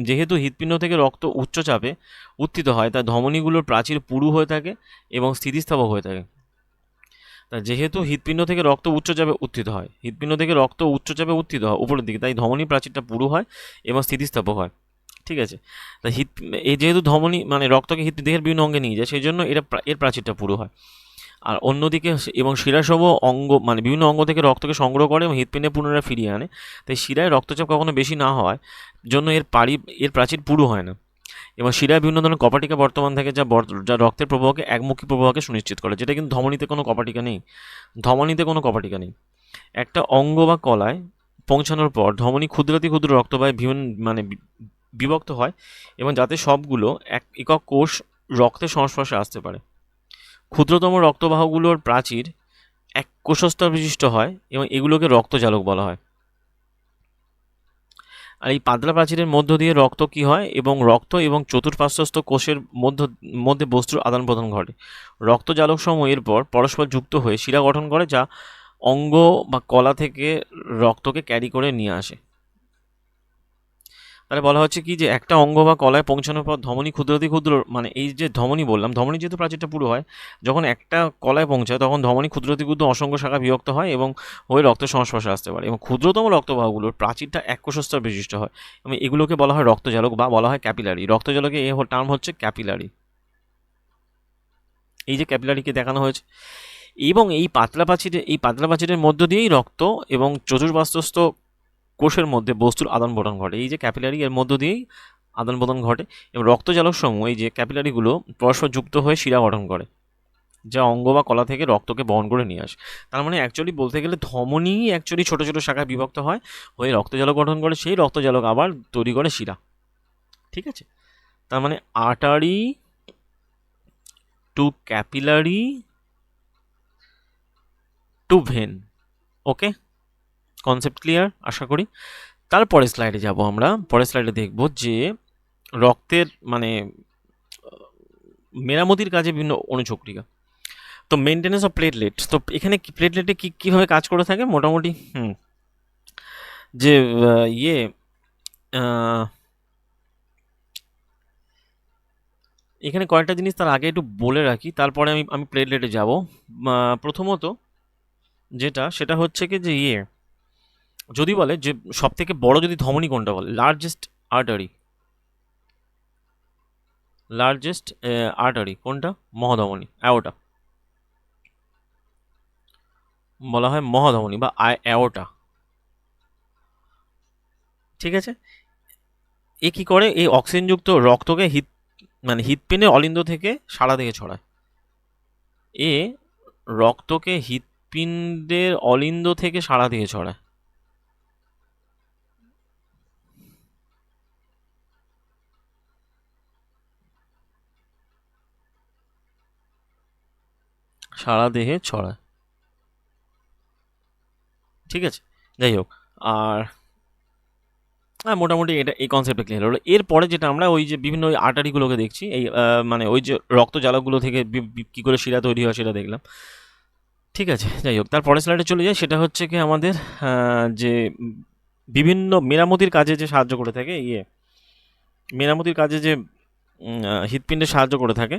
যেহেতু হৃৎপিণ্ড থেকে রক্ত উচ্চচাপে উত্থিত হয়, তাই ধমনীগুলোর প্রাচীর পুরু হয়ে থাকে এবং স্থিতিস্থাপক হয়ে থাকে। তা যেহেতু হৃৎপিণ্ড থেকে রক্ত উচ্চচাপে উত্থিত হয়, উপরের দিকে, তাই ধমনী প্রাচীরটা পুরু হয় এবং স্থিতিস্থাপক হয়। ঠিক আছে, তাই এই যেহেতু ধমনী মানে রক্তকে দেহের বিভিন্ন অঙ্গে নিয়ে যায়, সেই জন্য এর প্রাচীরটা পুরু হয়। আর অন্যদিকে এবং শিরাসহ অঙ্গ মানে বিভিন্ন অঙ্গ থেকে রক্তকে সংগ্রহ করে এবং হৃৎপিণ্ডে পুনরায় ফিরিয়ে আনে। তাই শিরায় রক্তচাপ কখনো বেশি না হওয়ার জন্য এর প্রাচীর পুরু হয় না। এবং শিরায় বিভিন্ন ধরনের কপাটিকা বর্তমান থাকে, যা রক্তের প্রবাহকে একমুখী প্রবাহকে সুনিশ্চিত করে, যেটা কিন্তু ধমনীতে কোনো কপাটিকা নেই। একটা অঙ্গ বা কলায় পৌঁছানোর পর ধমনী ক্ষুদ্রাতি ক্ষুদ্র রক্তবাহী মানে বিভক্ত হয়, এবং যাতে সবগুলো একক কোষ রক্তের সংস্পর্শে আসতে পারে। ক্ষুদ্রতম রক্তবাহগুলোর প্রাচীর এক কোষস্তর বিশিষ্ট হয় এবং এগুলোকে রক্তজালক বলা হয়। আর এই পাতলা প্রাচীরের মধ্য দিয়ে রক্ত কি হয় এবং রক্ত এবং চতুষ্পার্শ্বস্থ কোষের মধ্যে বস্তুর আদান প্রদান ঘটে। রক্তজালক সমূহ এরপর পরস্পর যুক্ত হয়ে শিরা গঠন করে, যা অঙ্গ বা কলা থেকে রক্তকে ক্যারি করে নিয়ে আসে। তাহলে বলা হচ্ছে কি যে একটা অঙ্গ বা কলায় পৌঁছানোর পর ধমনী ক্ষুদ্রাতি ক্ষুদ্র, মানে এই যে ধমনী বললাম, ধমনী যেহেতু প্রাচীরটা পুরো হয়, যখন একটা কলায় পৌঁছায় তখন ধমনী ক্ষুদ্রাতি ক্ষুদ্র অসংখ্য শাখা বিভক্ত হয় এবং হয়ে রক্তের সংস্পর্শে আসতে পারে, এবং ক্ষুদ্রতম রক্তবাহগুলোর প্রাচীরটা এক কোষস্তর বিশিষ্ট হয় এবং এগুলোকে বলা হয় রক্তজালক বা বলা হয় ক্যাপিলারি। রক্তজালকে এই টার্ম হচ্ছে ক্যাপিলারি। এই যে ক্যাপিলারিকে দেখানো হয়েছে, এবং এই পাতলা প্রাচীরের মধ্য দিয়েই রক্ত এবং চতুষ্পার্শ্বস্থ কোষের মধ্যে বস্তুর আদান প্রদান ঘটে। এই যে ক্যাপিলারি, এর মধ্য দিয়েই আদান প্রদান ঘটে এবং রক্তজালক সমূহ এই যে ক্যাপিলারিগুলো পরস্পর যুক্ত হয়ে শিরা গঠন করে, যা অঙ্গ বা কলা থেকে রক্তকে বহন করে নিয়ে আসে। তার মানে অ্যাকচুয়ালি বলতে গেলে ধমনী অ্যাকচুয়ালি ছোটো ছোটো শাখায় বিভক্ত হয়, হয়ে রক্তজালক গঠন করে, সেই রক্তজালক আবার তৈরি করে শিরা। ঠিক আছে, তার মানে artery to capillary to vein. Okay, concept clear আশা করি। তারপরে স্লাইডে যাব আমরা। পরের স্লাইডে দেখব যে রক্তের মানে মেরামতির কাজে বিভিন্ন অনুচক্রিকা। তো মেনটেন্যান্স অফ প্লেটলেট, তো এখানে প্লেটলেটে কীভাবে কাজ করে থাকে মোটামুটি যে ইয়ে এখানে কয়েকটা জিনিস তার আগে একটু বলে রাখি, তারপরে আমি প্লেটলেটে যাব। প্রথমত যেটা, সেটা হচ্ছে কি যে যদি বলে যে সব থেকে বড় যদি ধমনী কোনটা বলে, লার্জেস্ট আর্টারি কোনটা? মহাধমনী, অ্যাওটা বলা হয়, মহাধমনী বা অ্যাওটা। ঠিক আছে, এ কি করে, এই অক্সিজেনযুক্ত রক্তকে হৃৎপিণ্ডের অলিন্দ থেকে সারা দেহে ছড়ায়। এ রক্তকে হৃৎপিণ্ডের অলিন্দ থেকে সারা দেহে ছড়ায়। সারা দেহে ছড়ায়। ঠিক আছে, যাই হোক। আর মোটামুটি এটা এই কনসেপ্টটা ক্লিয়ার হলো। এরপরে যেটা আমরা ওই যে বিভিন্ন ওই আর্টারিগুলোকে দেখছি, এই মানে ওই যে রক্তজালকগুলো থেকে কী করে শিরা তৈরি হয় সেটা দেখলাম। ঠিক আছে, যাই হোক, তার পরের স্লাইডে চলে যায়। সেটা হচ্ছে কি আমাদের যে বিভিন্ন মেরামতির কাজে যে সাহায্য করে থাকে, মেরামতির কাজে যে হৃৎপিণ্ডে সাহায্য করে থাকে,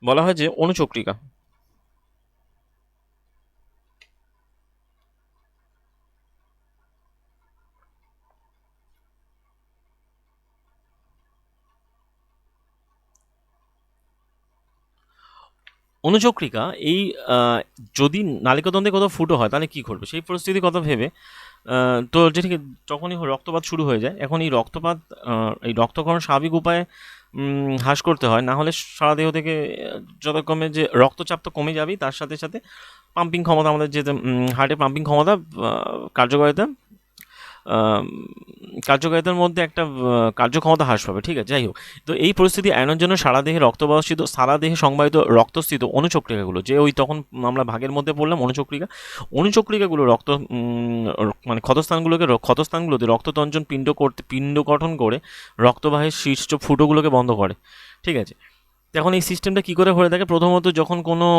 বলা হয় যে অনুচক্রিকা। অনুচক্রিকা এই যদি নালিকাতন্ত্রে কোথাও ফুটো হয় তাহলে কী করবে, সেই পরিস্থিতির কথা ভেবে তো যে ঠিক যখনই রক্তপাত শুরু হয়ে যায়, এখন এই রক্তপাত এই রক্তক্ষরণ স্বাভাবিক উপায়ে হ্রাস করতে হয়, না হলে সারা দেহ থেকে যথাক্রমে যে রক্তচাপ তো কমে যাবেই, তার সাথে সাথে পাম্পিং ক্ষমতা, আমাদের যে হার্টের পাম্পিং ক্ষমতা, কার্যকারিতা কার্যকারিতার মধ্যে একটা কার্যক্ষমতা হ্রাস পাবে। ঠিক আছে, যাই হোক, তো এই পরিস্থিতি এড়ানোর জন্য সারা দেহে সারা দেহে সংবাহিত রক্তস্থিত অনুচক্রিকাগুলো, যে ওই তখন আমরা ভাগের মধ্যে পড়লাম অনুচক্রিকাগুলো মানে ক্ষতস্থানগুলোতে রক্ততঞ্চন পিণ্ড গঠন করে রক্তবাহের শীর্ষ ফুটোগুলোকে বন্ধ করে। ঠিক আছে, এখন এই সিস্টেমটা কী করে হয়ে থাকে, প্রথমত যখন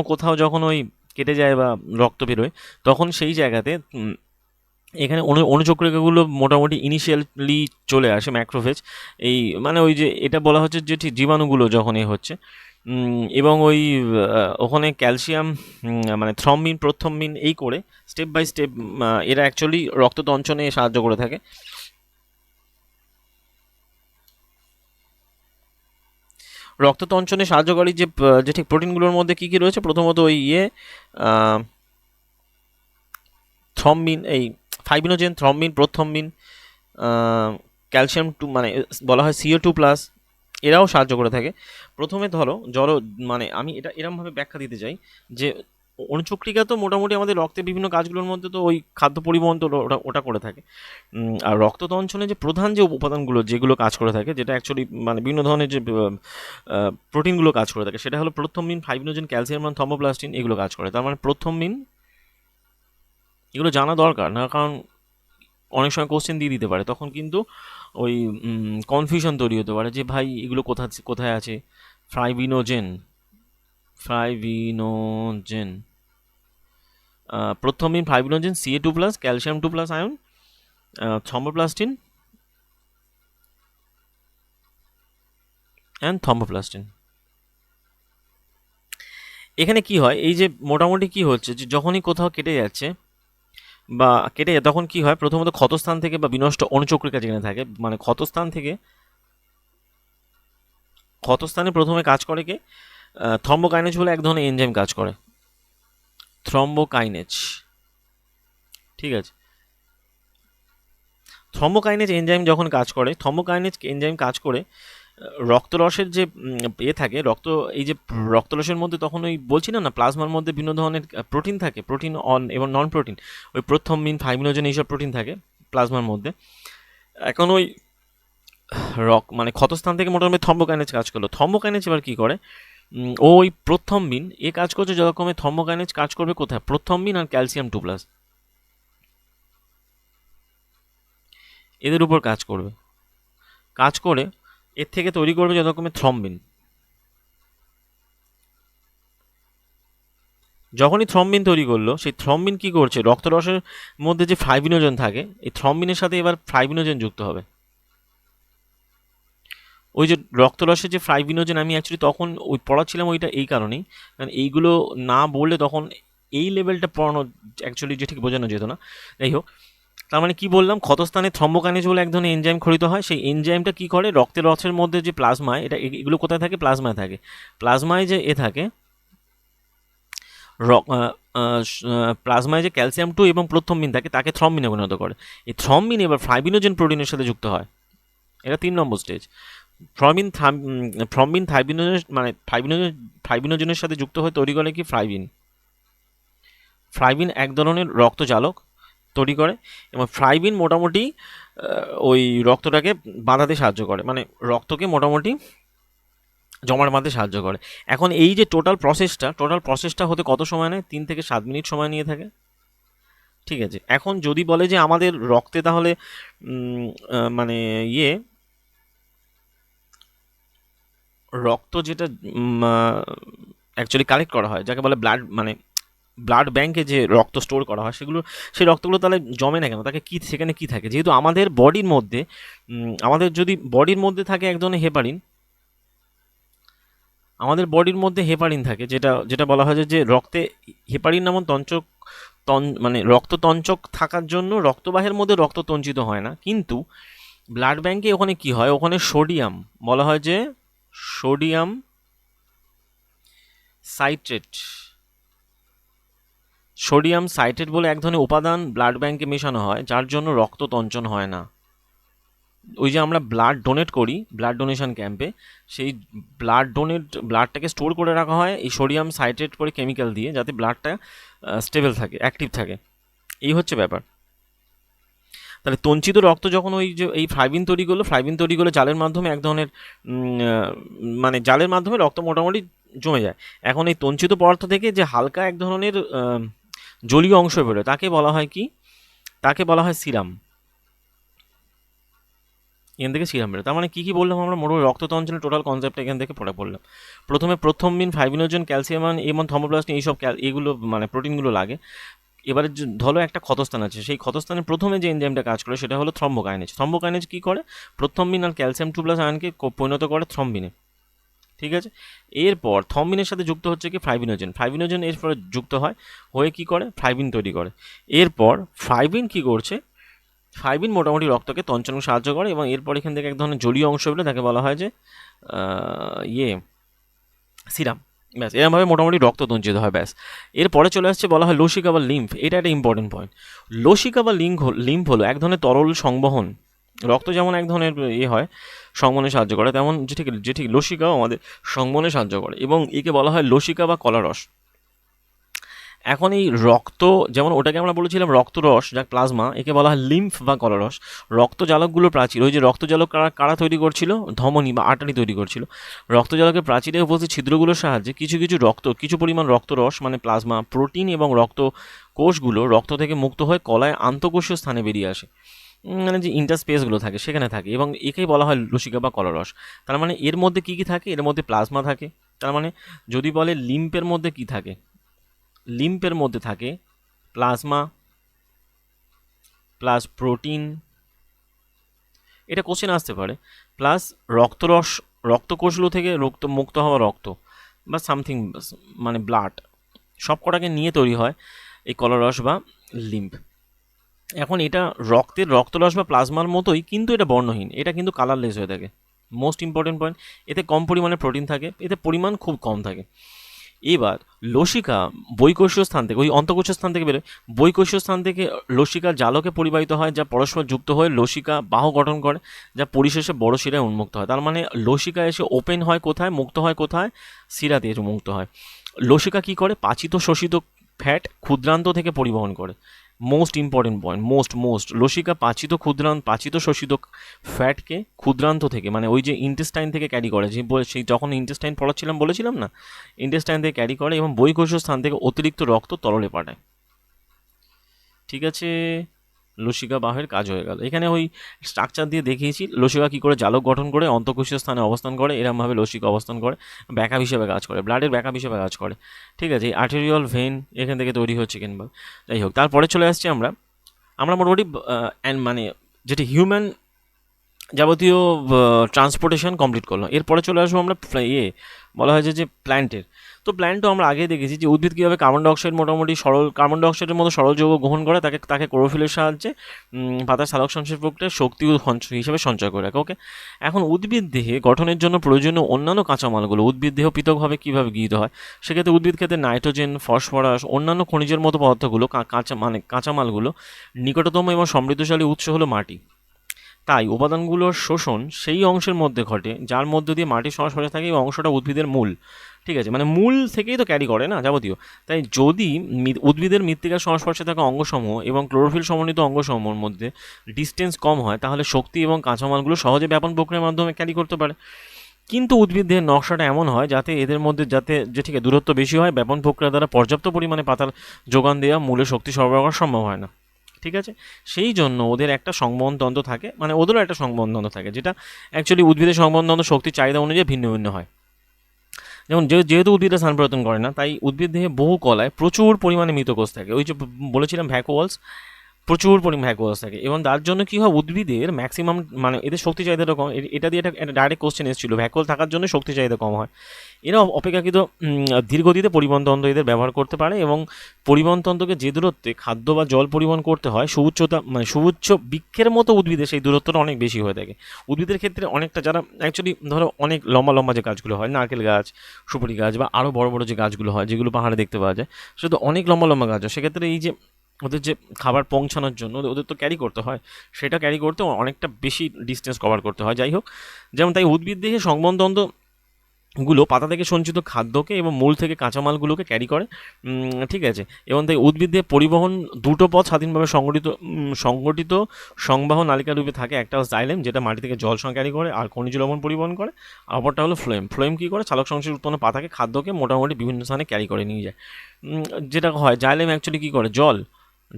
কোথাও যখন ওই কেটে যায় বা রক্ত বেরোয়, তখন সেই জায়গাতে এখানে অনুচক্রিকাগুলো মোটামুটি ইনিশিয়ালি চলে আসে, ম্যাক্রোফেজ। এই মানে ওই যে এটা বলা হচ্ছে যে ঠিক জীবাণুগুলো যখন হচ্ছে, এবং ওই ওখানে ক্যালসিয়াম মানে থ্রম্বিন প্রথম্বিন এই করে স্টেপ বাই স্টেপ এরা অ্যাকচুয়ালি রক্ততঞ্চনে সাহায্য করে থাকে। রক্ততঞ্চনে সাহায্যকারী যে ঠিক প্রোটিনগুলোর মধ্যে কী কী রয়েছে, প্রথমত ওই থ্রম্বিন, এই ফাইব্রিনোজেন, থ্রম্বিন, প্রথম্বিন, ক্যালসিয়াম মানে বলা হয় CO2+, এরাও সাহায্য করে থাকে। প্রথমে ধরো মানে আমি এটা এরমভাবে ব্যাখ্যা দিতে চাই যে অণুচক্রিকা তো মোটামুটি আমাদের রক্তের বিভিন্ন কাজগুলোর মধ্যে তো ওই খাদ্য পরিবহন তো ওটা করে থাকে। আর রক্ততঞ্চনে যে প্রধান যে উপাদানগুলো যেগুলো কাজ করে থাকে, যেটা অ্যাকচুয়ালি মানে বিভিন্ন ধরনের যে প্রোটিনগুলো কাজ করে থাকে, সেটা হলো প্রথমিন, ফাইব্রিনোজেন, ক্যালসিয়াম আর থ্রম্বোপ্লাস্টিন, এগুলো কাজ করে। তার মানে প্রথমিন এগুলো জানা দরকার না, কারণ অনেক সময় কোশ্চেন দিয়ে দিতে পারে, তখন কিন্তু ওই কনফিউশন তৈরি হতে পারে যে ভাই এগুলো কোথায় আছে। Fibrinogen, fibrinogen, prothrombin, fibrinogen, Ca2+, calcium 2+ ion, thromboplastin and thromboplastin. এখানে কি হয়, এই যে মোটামুটি কি হচ্ছে যে যখনই কোথাও কেটে যাচ্ছে বা কেটে যায়, তখন কি হয়, প্রথমত ক্ষতস্থান থেকে বা বিনষ্ট অণুচক্রিকা যেখানে থাকে, মানে ক্ষতস্থানে প্রথমে কাজ করে কে, থ্রম্বোকাইনেজ বলে এক ধরনের এনজাইম কাজ করে, থ্রম্বোকাইনেজ। ঠিক আছে, থ্রম্বোকাইনেজ এনজাইম যখন কাজ করে, থ্রম্বোকাইনেজ এনজাইম কাজ করে রক্তরসের যে থাকে এই যে রক্তরসের মধ্যে, তখন ওই বলছিলাম না প্লাজমার মধ্যে বিভিন্ন ধরনের প্রোটিন থাকে, প্রোটিন অন এবং নন প্রোটিন, ওই প্রথমিন, ফাইব্রিনোজেন, এইসব প্রোটিন থাকে প্লাজমার মধ্যে। এখন ওই মানে ক্ষতস্থান থেকে মোটামুটি থ্রম্বোকাইনেজ কাজ করলো। থ্রম্বোকাইনেজ এবার কী করে, ওই প্রথমিন এ কাজ করছে, যতক্ষণে থ্রম্বোকাইনেজ কাজ করবে কোথায়, প্রথমিন আর ক্যালসিয়াম 2+, এদের উপর কাজ করবে, কাজ করে এর থেকে তৈরি করবে যতক্ষণে থ্রম্বিন। যখনই থ্রম্বিন তৈরি করলো, সেই থ্রম্বিন কি করছে, রক্তরসের মধ্যে যে ফাইব্রিনোজেন থাকে, এই থ্রম্বিনের সাথে এবার ফাইব্রিনোজেন যুক্ত হবে। ওই যে রক্তরসের যে ফাইব্রিনোজেন, আমি অ্যাকচুয়ালি তখন ওই পড়াচ্ছিলাম ওইটা এই কারণেই, কারণ এইগুলো না বললে তখন এই লেভেলটা পড়ানো অ্যাকচুয়ালি যে ঠিক বোঝানো যেত না। যাই হোক, তার মানে কি বললাম, ক্ষতস্থানে থ্রম্বোকাইনেজ বলে এক ধরনের এনজাইম খরিত হয়। সেই এনজাইমটা কি করে, রসের মধ্যে যে প্লাজমায়, এগুলো কোথায় থাকে, প্লাজমায় থাকে। প্লাজমায় যে থাকে, প্লাজমায় যে ক্যালসিয়াম 2 এবং প্রথমিন থাকে, তাকে থ্রম্বিনে পরিণত করে। এই থ্রম্বিন এবার ফাইব্রিনোজেন প্রোটিনের সাথে যুক্ত হয়, এটা 3 নম্বর স্টেজ। থ্রম্বিন ফাইব্রিনোজেনের সাথে যুক্ত হয়ে তৈরি করে কি, ফ্লাইবিন এক ধরনের রক্তচালক তৈরি করে, এবং ফ্লাইবিন মোটামুটি ওই রক্তটাকে বাঁধাতে সাহায্য করে, মানে রক্তকে মোটামুটি জমাট বাঁধতে সাহায্য করে। এখন এই যে টোটাল প্রসেসটা হতে কত সময় নেয়, 3 থেকে 7 মিনিট সময় নিয়ে থাকে। ঠিক আছে, এখন যদি বলে যে আমাদের রক্তে তাহলে মানে রক্ত যেটা অ্যাকচুয়ালি কালেক্ট করা হয়, যাকে বলে ব্লাড ব্যাংকে যে রক্ত স্টোর করা হয়, সেই রক্তগুলো তাহলে জমে না কেন, সেখানে কি থাকে, যেহেতু আমাদের বডির মধ্যে যদি বডির মধ্যে থাকে এক ধরনের হেপারিন, আমাদের বডির মধ্যে হেপারিন থাকে, যেটা বলা হয় যে রক্তে হেপারিন নামক মানে রক্ততঞ্চক থাকার জন্য রক্তবাহের মধ্যে রক্ত তঞ্চিত হয় না। কিন্তু ব্লাড ব্যাংকে ওখানে কি হয়, ওখানে সোডিয়াম, বলা হয় যে সোডিয়াম সাইট্রেট বলে এক ধরনের উপাদান ব্লাড ব্যাংকে মেশানো হয়, যার জন্য রক্ত তঞ্চন হয় না। ওই যে আমরা ব্লাড ডোনেট করি ব্লাড ডোনেশন ক্যাম্পে, সেই ব্লাডটাকে স্টোর করে রাখা হয় এই সোডিয়াম সাইট্রেট করে কেমিক্যাল দিয়ে, যাতে ব্লাডটা স্টেবল থাকে, অ্যাক্টিভ থাকে। এই হচ্ছে ব্যাপার। তাহলে তঞ্চিত রক্ত যখন ওই যে এই ফ্লাইবিন তৈরি করলো জালের মাধ্যমে, এক ধরনের মানে জালের মাধ্যমে রক্ত মোটামুটি জমে যায়। এখন এই তঞ্চিত পদার্থ থেকে যে হালকা এক ধরনের জলীয় অংশ বেরোয়, তাকে বলা হয় কি, তাকে বলা হয় সিরাম। এখান থেকে সিরাম বেরোয়। তার মানে কী বললাম আমরা, মোটামুটি রক্ততঞ্চনের টোটাল কনসেপ্ট এখান থেকে বললাম। প্রথমে প্রথমিন, ফাইব্রিনোজেন, ক্যালসিয়াম এবং থ্রম্বোপ্লাস্টিন, এইসব এগুলো মানে প্রোটিনগুলো লাগে। এবারে ধরো একটা ক্ষতস্থান আছে, সেই ক্ষতস্থানে প্রথমে যে এনজাইমটা কাজ করে সেটা হলো থ্রম্বোকাইনেজ কী করে, প্রথমিন আর ক্যালসিয়াম 2+ আয়নকে পরিণত করে থ্রম্বিনে। ঠিক আছে, এরপর থ্রম্বিনের সাথে যুক্ত হচ্ছে কি, ফাইব্রিনোজেন এরপরে যুক্ত হয়ে কি করে, ফ্লাইবিন তৈরি করে। এরপর ফ্লাইবিন কি করছে, ফ্লাইবিন মোটামুটি রক্তকে তঞ্চনে সাহায্য করে, এবং এরপর এখান থেকে এক ধরনের জলীয় অংশ বেরোলে তাকে বলা হয় যে সিরাম। ব্যাস, এরকমভাবে মোটামুটি রক্ত তঞ্চিত হয়। ব্যাস, এরপরে চলে আসছে বলা হয় লসিকা বা লিম্ফ। এটা একটা ইম্পর্টেন্ট পয়েন্ট। লসিকা বা লিম্ফ হলো এক ধরনের তরল সংবহন। রক্ত যেমন এক ধরনের হয়, সংবহনে সাহায্য করে, তেমন যে ঠিক লসিকাও আমাদের সংবহনে সাহায্য করে, এবং একে বলা হয় লসিকা বা কলারস। এখন এই রক্ত, যেমন ওটাকে আমরা বলেছিলাম রক্তরস যা প্লাজমা, একে বলা হয় লিম্ফ বা কলরস। রক্তজালকগুলো প্রাচীর, ওই যে রক্তজালক কারা তৈরি করছিল, ধমনী বা আর্টারি তৈরি করছিল। রক্তজালকের প্রাচীরে উপস্থিত ছিদ্রগুলোর সাহায্যে কিছু পরিমাণ রক্তরস মানে প্লাজমা, প্রোটিন এবং রক্ত কোষগুলো রক্ত থেকে মুক্ত হয়ে কলায় আন্তঃকোষীয় স্থানে বেরিয়ে আসে, মানে যে ইন্টারস্পেসগুলো থাকে সেখানে থাকে, এবং একেই বলা হয় লসিকা বা কলরস। তার মানে এর মধ্যে কী কী থাকে, এর মধ্যে প্লাজমা থাকে। তার মানে যদি বলে লিম্ফের মধ্যে কি থাকে, লিম্ফের মধ্যে থাকে প্লাজমা প্লাস প্রোটিন, এটা কোশ্চেন আসতে পারে, প্লাস রক্তরস, রক্তকোষগুলো থেকে মুক্ত হওয়া রক্ত বা সামথিং, মানে ব্লাড, সব কটাকে নিয়ে তৈরি হয় এই কলরস বা লিম্ফ। এখন এটা রক্তরস বা প্লাজমার মতোই, কিন্তু এটা বর্ণহীন, এটা কিন্তু কালারলেস হয়ে থাকে। মোস্ট ইম্পর্টেন্ট পয়েন্ট, এতে কম পরিমাণে প্রোটিন থাকে, এতে পরিমাণ খুব কম থাকে। এবার লসিকা বৈকোষীয় স্থান থেকে, ওই অন্তঃকোষীয় স্থান থেকে বেরোয়, বৈকোষীয় স্থান থেকে লসিকা জালকে পরিবাহিত হয়, যা পরস্পর যুক্ত হয়ে লসিকা বাহ গঠন করে, যা পরিশেষে বড় শিরায় উন্মুক্ত হয়। তার মানে লসিকা এসে ওপেন হয় কোথায়, মুক্ত হয় কোথায়, শিরাতে এসে মুক্ত হয়। লসিকা কি করে, পাচিত শোষিত ফ্যাট ক্ষুদ্রান্ত থেকে পরিবহন করে। মোস্ট ইম্পর্টেন্ট পয়েন্ট, মোস্ট লসিকা পাচিত শোষিত ফ্যাটকে ক্ষুদ্রান্ত থেকে, মানে ওই যে ইন্টেস্টাইন থেকে ক্যারি করে, যে সেই যখন ইন্টেস্টাইন পড়াচ্ছিলাম বলেছিলাম না, ইন্টেস্টাইন থেকে ক্যারি করে এবং বহিঃকোষীয় স্থান থেকে অতিরিক্ত রক্ত তরলে পাঠায়। ঠিক আছে, লসিকা বাহের কাজ হয়ে গেল। এখানে ওই স্ট্রাকচার দিয়ে দেখিয়েছি লসিকা কী করে জালক গঠন করে অন্তঃকোষীয় স্থানে অবস্থান করে, এরমভাবে লসিকা অবস্থান করে, ব্যাকআপ হিসেবে কাজ করে, ব্লাডের ব্যাকআপ হিসেবে কাজ করে। ঠিক আছে, এই আর্টেরিয়াল ভেন এখান থেকে তৈরি হচ্ছে কিংবা যাই হোক। তারপরে চলে আসছি আমরা মোটামুটি মানে যেটি হিউম্যান যাবতীয় ট্রান্সপোর্টেশন কমপ্লিট করলাম। এরপরে চলে আসবো আমরা বলা হয় যে প্ল্যান্টের। তো প্ল্যান্টও আমরা আগেই দেখেছি যে উদ্ভিদ কীভাবে কার্বন ডাইঅক্সাইড মোটামুটি কার্বন ডাইঅক্সাইডের মতো সরল যৌগ গ্রহণ করে, তাকে ক্লোরোফিলের সাহায্যে পাতার সালোক সংশ্লেষ প্রক্রিয়ায় শক্তি হিসেবে সঞ্চয় করে রাখে। ওকে, এখন উদ্ভিদ দেহে গঠনের জন্য প্রয়োজনীয় অন্যান্য কাঁচামালগুলো উদ্ভিদ দেহ পৃথকভাবে কীভাবে গৃহীত হয়, সেক্ষেত্রে উদ্ভিদ ক্ষেত্রে নাইট্রোজেন, ফসফরাস, অন্যান্য খনিজের মতো পদার্থগুলো কাঁচামালগুলো নিকটতম এবং সমৃদ্ধশালী উৎস হলো মাটি। তাই উপাদানগুলোর শোষণ সেই অংশের মধ্যে ঘটে যার মধ্য দিয়ে মাটির সংস্পর্শে থাকে, এই অংশটা উদ্ভিদের মূল। ঠিক আছে, মানে মূল থেকেই তো ক্যারি করে না যাবতীয়। তাই যদি উদ্ভিদের মৃত্তিকার সংস্পর্শে থাকা অঙ্গসমূহ এবং ক্লোরোফিল সমন্বিত অঙ্গসমূহের মধ্যে ডিস্টেন্স কম হয়, তাহলে শক্তি এবং কাঁচামালগুলো সহজে ব্যাপন প্রক্রিয়ার মাধ্যমে ক্যারি করতে পারে। কিন্তু উদ্ভিদের নকশাটা এমন হয় যাতে এদের মধ্যে ঠিক আছে দূরত্ব বেশি হয়, ব্যাপন প্রক্রিয়া দ্বারা পর্যাপ্ত পরিমাণে পাতার যোগান দেওয়া মূলে শক্তি সরবরাহ করা সম্ভব হয় না। ঠিক আছে, সেই জন্য ওদের একটা সংবহনতন্ত্র থাকে, মানে ওদেরও একটা সংবহনতন্ত্র থাকে, যেটা অ্যাকচুয়ালি উদ্ভিদের সংবহনতন্ত্র শক্তির চাহিদা অনুযায়ী ভিন্ন ভিন্ন হয়। যেমন যেহেতু উদ্ভিদে স্থান পরিবর্তন করে না, তাই উদ্ভিদ দেহে বহু কলায় প্রচুর পরিমাণে মৃতকোষ থাকে। ওই যে বলেছিলাম ভ্যাকুয়ালস, প্রচুর পরিমাণ ভ্যাকুয়াস থাকে, এবং তার জন্য কী হয়, উদ্ভিদের ম্যাক্সিমাম মানে এদের শক্তি চাহিদাটা কম। এটা দিয়ে একটা ডাইরেক্ট কোশ্চেন এসেছিল, ভ্যাকুয়াল থাকার জন্য শক্তি চাহিদা কম হয়। এরা অপেক্ষাকৃত ধীরগতিতে পরিবহনতন্ত্র এদের ব্যবহার করতে পারে, এবং পরিবহনতন্ত্রকে যে দূরত্বে খাদ্য বা জল পরিবহন করতে হয়, সুউচ্চ বৃক্ষের মতো উদ্ভিদে সেই দূরত্বটা অনেক বেশি হয়ে থাকে। উদ্ভিদের ক্ষেত্রে অনেকটা, যারা অ্যাকচুয়ালি ধরো অনেক লম্বা লম্বা যে গাছগুলো হয়, নারকেল গাছ, সুপারি গাছ, বা আরও বড় বড় যে গাছগুলো হয় যেগুলো পাহাড়ে দেখতে পাওয়া যায়, সেটা অনেক লম্বা লম্বা গাছ হয়। সেক্ষেত্রে এই যে ওদের যে খাবার পৌঁছানোর জন্য ওদের তো ক্যারি করতে হয়, সেটা ক্যারি করতে অনেকটা বেশি ডিস্টেন্স কভার করতে হয়। যাই হোক, যেমন তাই উদ্ভিদ দেহে সংবহনতন্ত্রগুলো পাতা থেকে সঞ্চিত খাদ্যকে এবং মূল থেকে কাঁচামালগুলোকে ক্যারি করে। ঠিক আছে, এবং তাই উদ্ভিদ দেহে পরিবহন দুটো পথ স্বাধীনভাবে সংগঠিত সংবাহন নালিকা রূপে থাকে। একটা হলো জাইলেম, যেটা মাটি থেকে জল ক্যারি করে আর খনিজ লবণ পরিবহন করে। অপরটা হলো ফ্লোয়েম কী করে, সালোক সংশ্লেষ উৎপন্ন পাতাকে খাদ্যকে মোটামুটি বিভিন্ন স্থানে ক্যারি করে নিয়ে যায়। যেটা হয়, জাইলেম অ্যাকচুয়ালি কী করে,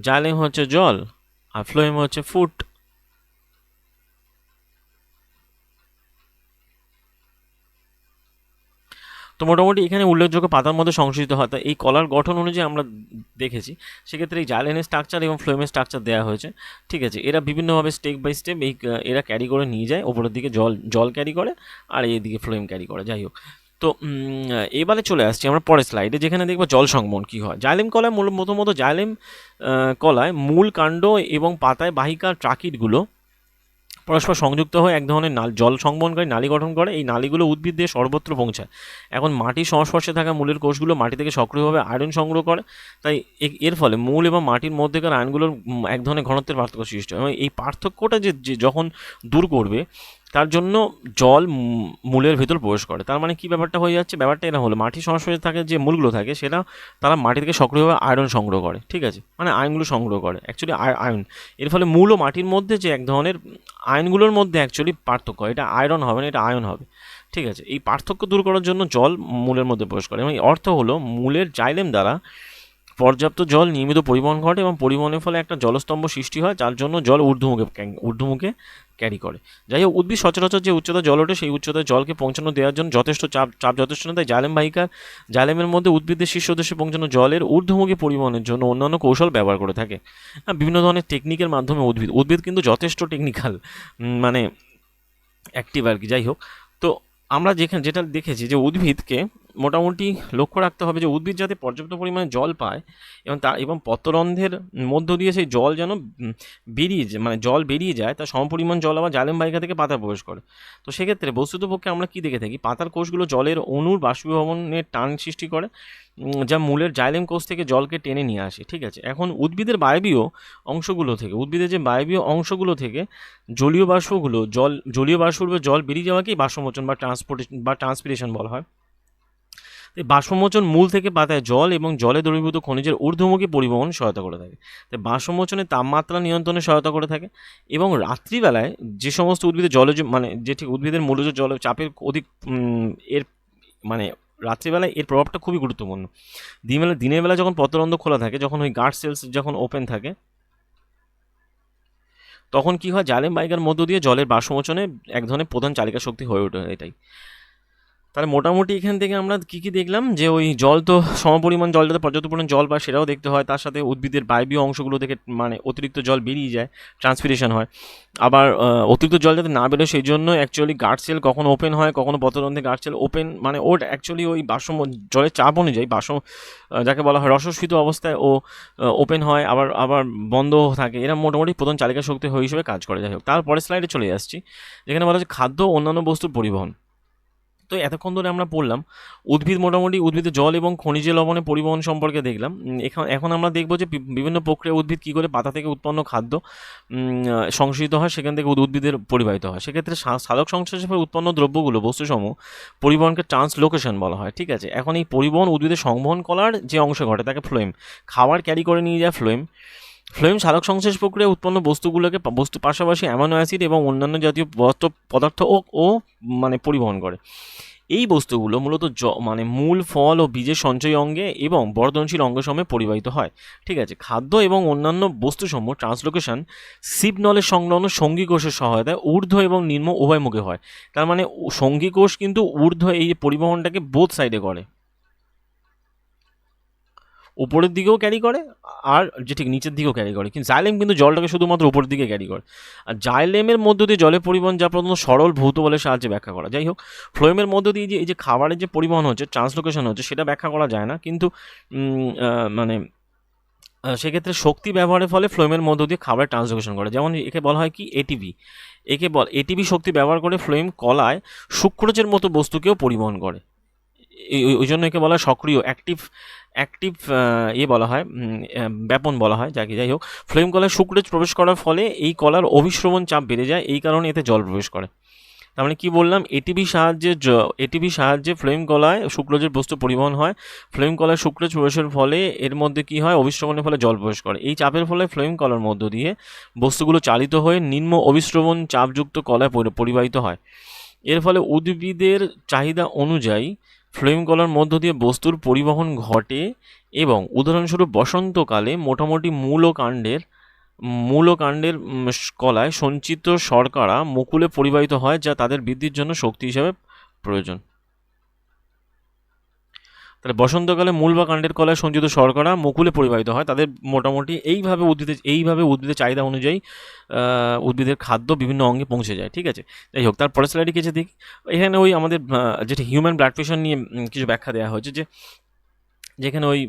জাইলেম হচ্ছে জল, আর ফ্লোয়েম হচ্ছে ফুড। তো মোটামুটি এখানে উল্লেখযোগ্য পাতার মধ্যে সংশ্লেষিত হয়। তা এই কলার গঠন অনুযায়ী আমরা দেখেছি, সেক্ষেত্রে এই জাইলেনের স্ট্রাকচার এবং ফ্লোয়েমের স্ট্রাকচার দেওয়া হয়েছে। ঠিক আছে, এরা বিভিন্নভাবে স্টেপ বাই স্টেপ এরা ক্যারি করে নিয়ে যায়। ওপরের দিকে জল ক্যারি করে, আর এইদিকে ফ্লোয়েম ক্যারি করে। যাই হোক, তো এবারে চলে আসছি আমরা পরের স্লাইডে, যেখানে দেখবো জল সংবহন কী হয়। জাইলেম কলায় প্রথমত কলায় মূল কাণ্ড এবং পাতায় বাহিকা ট্রাকিটগুলো পরস্পর সংযুক্ত হয়ে এক ধরনের জল সংবহনকারী নালী গঠন করে। এই নালীগুলো উদ্ভিদ দিয়ে সর্বত্র পৌঁছায়। এখন মাটির সংস্পর্শে থাকা মূলের কোষগুলো মাটি থেকে সক্রিয়ভাবে আয়রন সংগ্রহ করে, তাই এর ফলে মূল এবং মাটির মধ্যেকার আয়নগুলোর এক ধরনের ঘনত্বের পার্থক্য সৃষ্টি হয়। এবং এই পার্থক্যটা যে যখন দূর করবে, তার জন্য জল মূলের ভেতর প্রবেশ করে। তার মানে কি ব্যাপারটা হয়ে যাচ্ছে, ব্যাপারটা এরা হলো মাটির সংস্পর্শে থাকে যে মূলগুলো থাকে সেটা তারা মাটি থেকে সক্রিয়ভাবে আয়রন সংগ্রহ করে, ঠিক আছে, মানে আয়নগুলো সংগ্রহ করে অ্যাকচুয়ালি আয়ন। এর ফলে মূল ও মাটির মধ্যে যে এক ধরনের আয়নগুলোর মধ্যে অ্যাকচুয়ালি পার্থক্য, এটা আয়রন হবে না, এটা আয়ন হবে, ঠিক আছে। এই পার্থক্য দূর করার জন্য জল মূলের মধ্যে প্রবেশ করে এবং অর্থ হলো মূলের জাইলেম দ্বারা পর্যাপ্ত জল নিয়মিত পরিবহন ঘটে এবং পরিবহনের ফলে একটা জলস্তম্ভ সৃষ্টি হয়, যার জন্য জল ঊর্ধ্বমুখে ক্যারি করে। যাই হোক, উদ্ভিদ সচরাচর যে উচ্চতা জল ওঠে সেই উচ্চতায় জলকে পৌঁছানো দেওয়ার জন্য যথেষ্ট চাপ যথেষ্ট না, তাই জাইলেমের মধ্যে উদ্ভিদের শীর্ষ দেশে পৌঁছানো জলের ঊর্ধ্বমুখী পরিবহনের জন্য অন্যান্য কৌশল ব্যবহার করে থাকে। বিভিন্ন ধরনের টেকনিকের মাধ্যমে উদ্ভিদ কিন্তু যথেষ্ট টেকনিক্যাল, মানে অ্যাক্টিভ আর কি। যাই হোক, তো আমরা যেটা দেখেছি যে উদ্ভিদকে মোটামুটি লক্ষ্য রাখতে হবে যে উদ্ভিদ যাতে পর্যাপ্ত পরিমাণে জল পায় এবং পত্ররন্ধ্রের মধ্য দিয়ে সেই জল যেন জল বেরিয়ে যায়, তার সমপরিমাণ জল আবার জাইলেম বাহিকা থেকে পাতায় প্রবেশ করে। তো সেক্ষেত্রে বস্তুতপক্ষে আমরা কি দেখে থাকি, পাতার কোষগুলো জলের অণুর বাষ্পীভবনের টান সৃষ্টি করে, যা মূলের জাইলেম কোষ থেকে জলকে টেনে নিয়ে আসে, ঠিক আছে। এখন উদ্ভিদের বায়বীয় অংশগুলো থেকে জলীয় বাষ্পরূপে জল বেরিয়ে যাওয়াকেই বাষ্পমোচন বা ট্রান্সপিরেশন বলা হয়। এই বাষ্পমোচন মূল থেকে পাতায় জল এবং জলে দ্রবীভূত খনিজের ঊর্ধ্বমুখী পরিবহন সহায়তা করে থাকে। তাই বাষ্পমোচনে তাপমাত্রা নিয়ন্ত্রণে সহায়তা করে থাকে এবং রাত্রিবেলায় যে সমস্ত উদ্ভিদের উদ্ভিদের মূলজ জল চাপের অধিক এর মানে রাত্রিবেলায় এর প্রভাবটা খুবই গুরুত্বপূর্ণ। দিনের বেলা যখন পত্ররন্ধ্র খোলা থাকে, যখন ওই গার্ড সেলস যখন ওপেন থাকে, তখন কি হয়, জাইলেম বাহিকার মধ্য দিয়ে জলের বাষ্পমোচনে এক ধরনের প্রধান চালিকা শক্তি হয়ে ওঠে। এটাই তাহলে মোটামুটি এখান থেকে আমরা কী দেখলাম, যে ওই জল তো সমপরিমাণ জল যাতে পর্যাপ্ত পরিমাণ জল পায় সেটাও দেখতে হয়, তার সাথে উদ্ভিদের বায়বীয় অংশগুলো থেকে অতিরিক্ত জল বেরিয়ে যায়, ট্রান্সপিরেশন হয়। আবার অতিরিক্ত জল যাতে না বেরোয় সেই জন্য অ্যাকচুয়ালি গার্ড সেল কখনো ওপেন হয়, কখনো পত্ররন্ধ্রে গার্ড সেল ওপেন, ওর অ্যাকচুয়ালি ওই জলের চাপ অনুযায়ী যাকে বলা হয় রসস্ফীত অবস্থায় ও ওপেন হয়, আবার বন্ধ থাকে। এরা মোটামুটি প্রধান চালিকা শক্তি হিসেবে কাজ করে। যাই হোক, তারপরে স্লাইডে চলে আসছি, যেখানে বলা হচ্ছে খাদ্য অন্যান্য বস্তুর পরিবহন। তো এতক্ষণ ধরে আমরা পড়লাম উদ্ভিদের জল এবং খনিজ লবণের পরিবহন সম্পর্কে দেখলাম। এখন আমরা দেখব যে বিভিন্ন প্রক্রিয়া উদ্ভিদ কী করে পাতা থেকে উৎপন্ন খাদ্য সংশ্লিষ্ট হয়, সেখান থেকে উদ্ভিদের পরিবাহিত হয়। সেক্ষেত্রে সালোক সংশ্লেষে উৎপন্ন দ্রব্যগুলো বস্তুসমূহ পরিবহনকে ট্রান্সলোকেশন বলা হয়, ঠিক আছে। এখন এই পরিবহন উদ্ভিদের সংবহন করার যে অংশে ঘটে তাকে ফ্লোয়েম, খাবার ক্যারি করে নিয়ে যায় ফ্লোয়েম সালোক সংশ্লেষ প্রক্রিয়ায় উৎপন্ন বস্তুর পাশাপাশি অ্যামাইনো অ্যাসিড এবং অন্যান্য জাতীয় পদার্থ ও পরিবহন করে। এই বস্তুগুলো মূলত মূল, ফল ও বীজের সঞ্চয়ী অঙ্গে এবং বর্ধনশীল অঙ্গসমূহে পরিবাহিত হয়, ঠিক আছে। খাদ্য এবং অন্যান্য বস্তুসমূহ ট্রান্সলোকেশন সিপনলের সংলগ্ন সঙ্গী কোষের সহায়তায় ঊর্ধ্ব এবং নিম্ন উভয় মুখে হয়। তার মানে সঙ্গী কোষ কিন্তু ঊর্ধ্ব এই পরিবহনটাকে বোথ সাইডে করে, উপরের দিকেও ক্যারি করে আর ঠিক নিচের দিকেও ক্যারি করে, কিন্তু জাইলেম কিন্তু জলটাকে শুধুমাত্র উপরের দিকে ক্যারি করে। আর জাইলেমের মধ্য দিয়ে জলের পরিবহন যা প্রধানত সরল ভৌত বলের সাহায্যে ব্যাখ্যা করা। যাই হোক, ফ্লোয়েমের মধ্য দিয়ে এই যে খাবারের যে পরিবহন হচ্ছে, ট্রান্সলোকেশন হচ্ছে, সেটা ব্যাখ্যা করা যায় না, কিন্তু সেক্ষেত্রে শক্তি ব্যবহারের ফলে ফ্লোয়েমের মধ্য দিয়ে খাবারের ট্রান্সলোকেশন করে। যেমন একে বলা হয় কি এটিপি শক্তি ব্যবহার করে ফ্লোয়েম কলায় সুক্রোজের মতো বস্তুকেও পরিবহন করে। ওই জন্য একে বলা হয় সক্রিয়, অ্যাক্টিভ বলা হয়, ব্যাপন বলা হয় যাকে। যাই হোক, ফ্লোয়েম কলায় সুক্রোজ প্রবেশ করার ফলে এই কলার অভিশ্রবণ চাপ বেড়ে যায়, এই কারণে এতে জল প্রবেশ করে। তার মানে কী বললাম, এটিপি সাহায্যে ফ্লোয়েম কলায় সুক্রোজের বস্তু পরিবহন হয়। ফ্লোয়েম কলায় সুক্রোজ প্রবেশের ফলে এর মধ্যে কী হয়, অভিশ্রবণের ফলে জল প্রবেশ করে। এই চাপের ফলে ফ্লোয়েম কলার মধ্য দিয়ে বস্তুগুলো চালিত হয়ে নিম্ন অভিশ্রবণ চাপযুক্ত কলায় পরিবাহিত হয়। এর ফলে উদ্ভিদের চাহিদা অনুযায়ী ফ্লোয়েম কলার মধ্য দিয়ে বস্তুর পরিবহন ঘটে এবং উদাহরণস্বরূপ বসন্তকালে মোটামুটি মূল ও কাণ্ডের কলায় সঞ্চিত শর্করা মুকুলে পরিবাহিত হয়, যা তাদের বৃদ্ধির জন্য শক্তি হিসাবে প্রয়োজন। তাহলে বসন্তকালে মূল বা কাণ্ডের কলায় সঞ্চিত শর্করা মুকুলে পরিবাহিত হয়, তাদের মোটামুটি এইভাবে উদ্ভিদের চাহিদা অনুযায়ী উদ্ভিদের খাদ্য বিভিন্ন অঙ্গে পৌঁছে যায়, ঠিক আছে। যাই হোক, তারপরে স্লাইডে কিছু দেখি। এখানে ওই আমাদের যেটা হিউম্যান ব্লাড প্রেশার নিয়ে কিছু ব্যাখ্যা দেওয়া হয়েছে, যেখানে ওই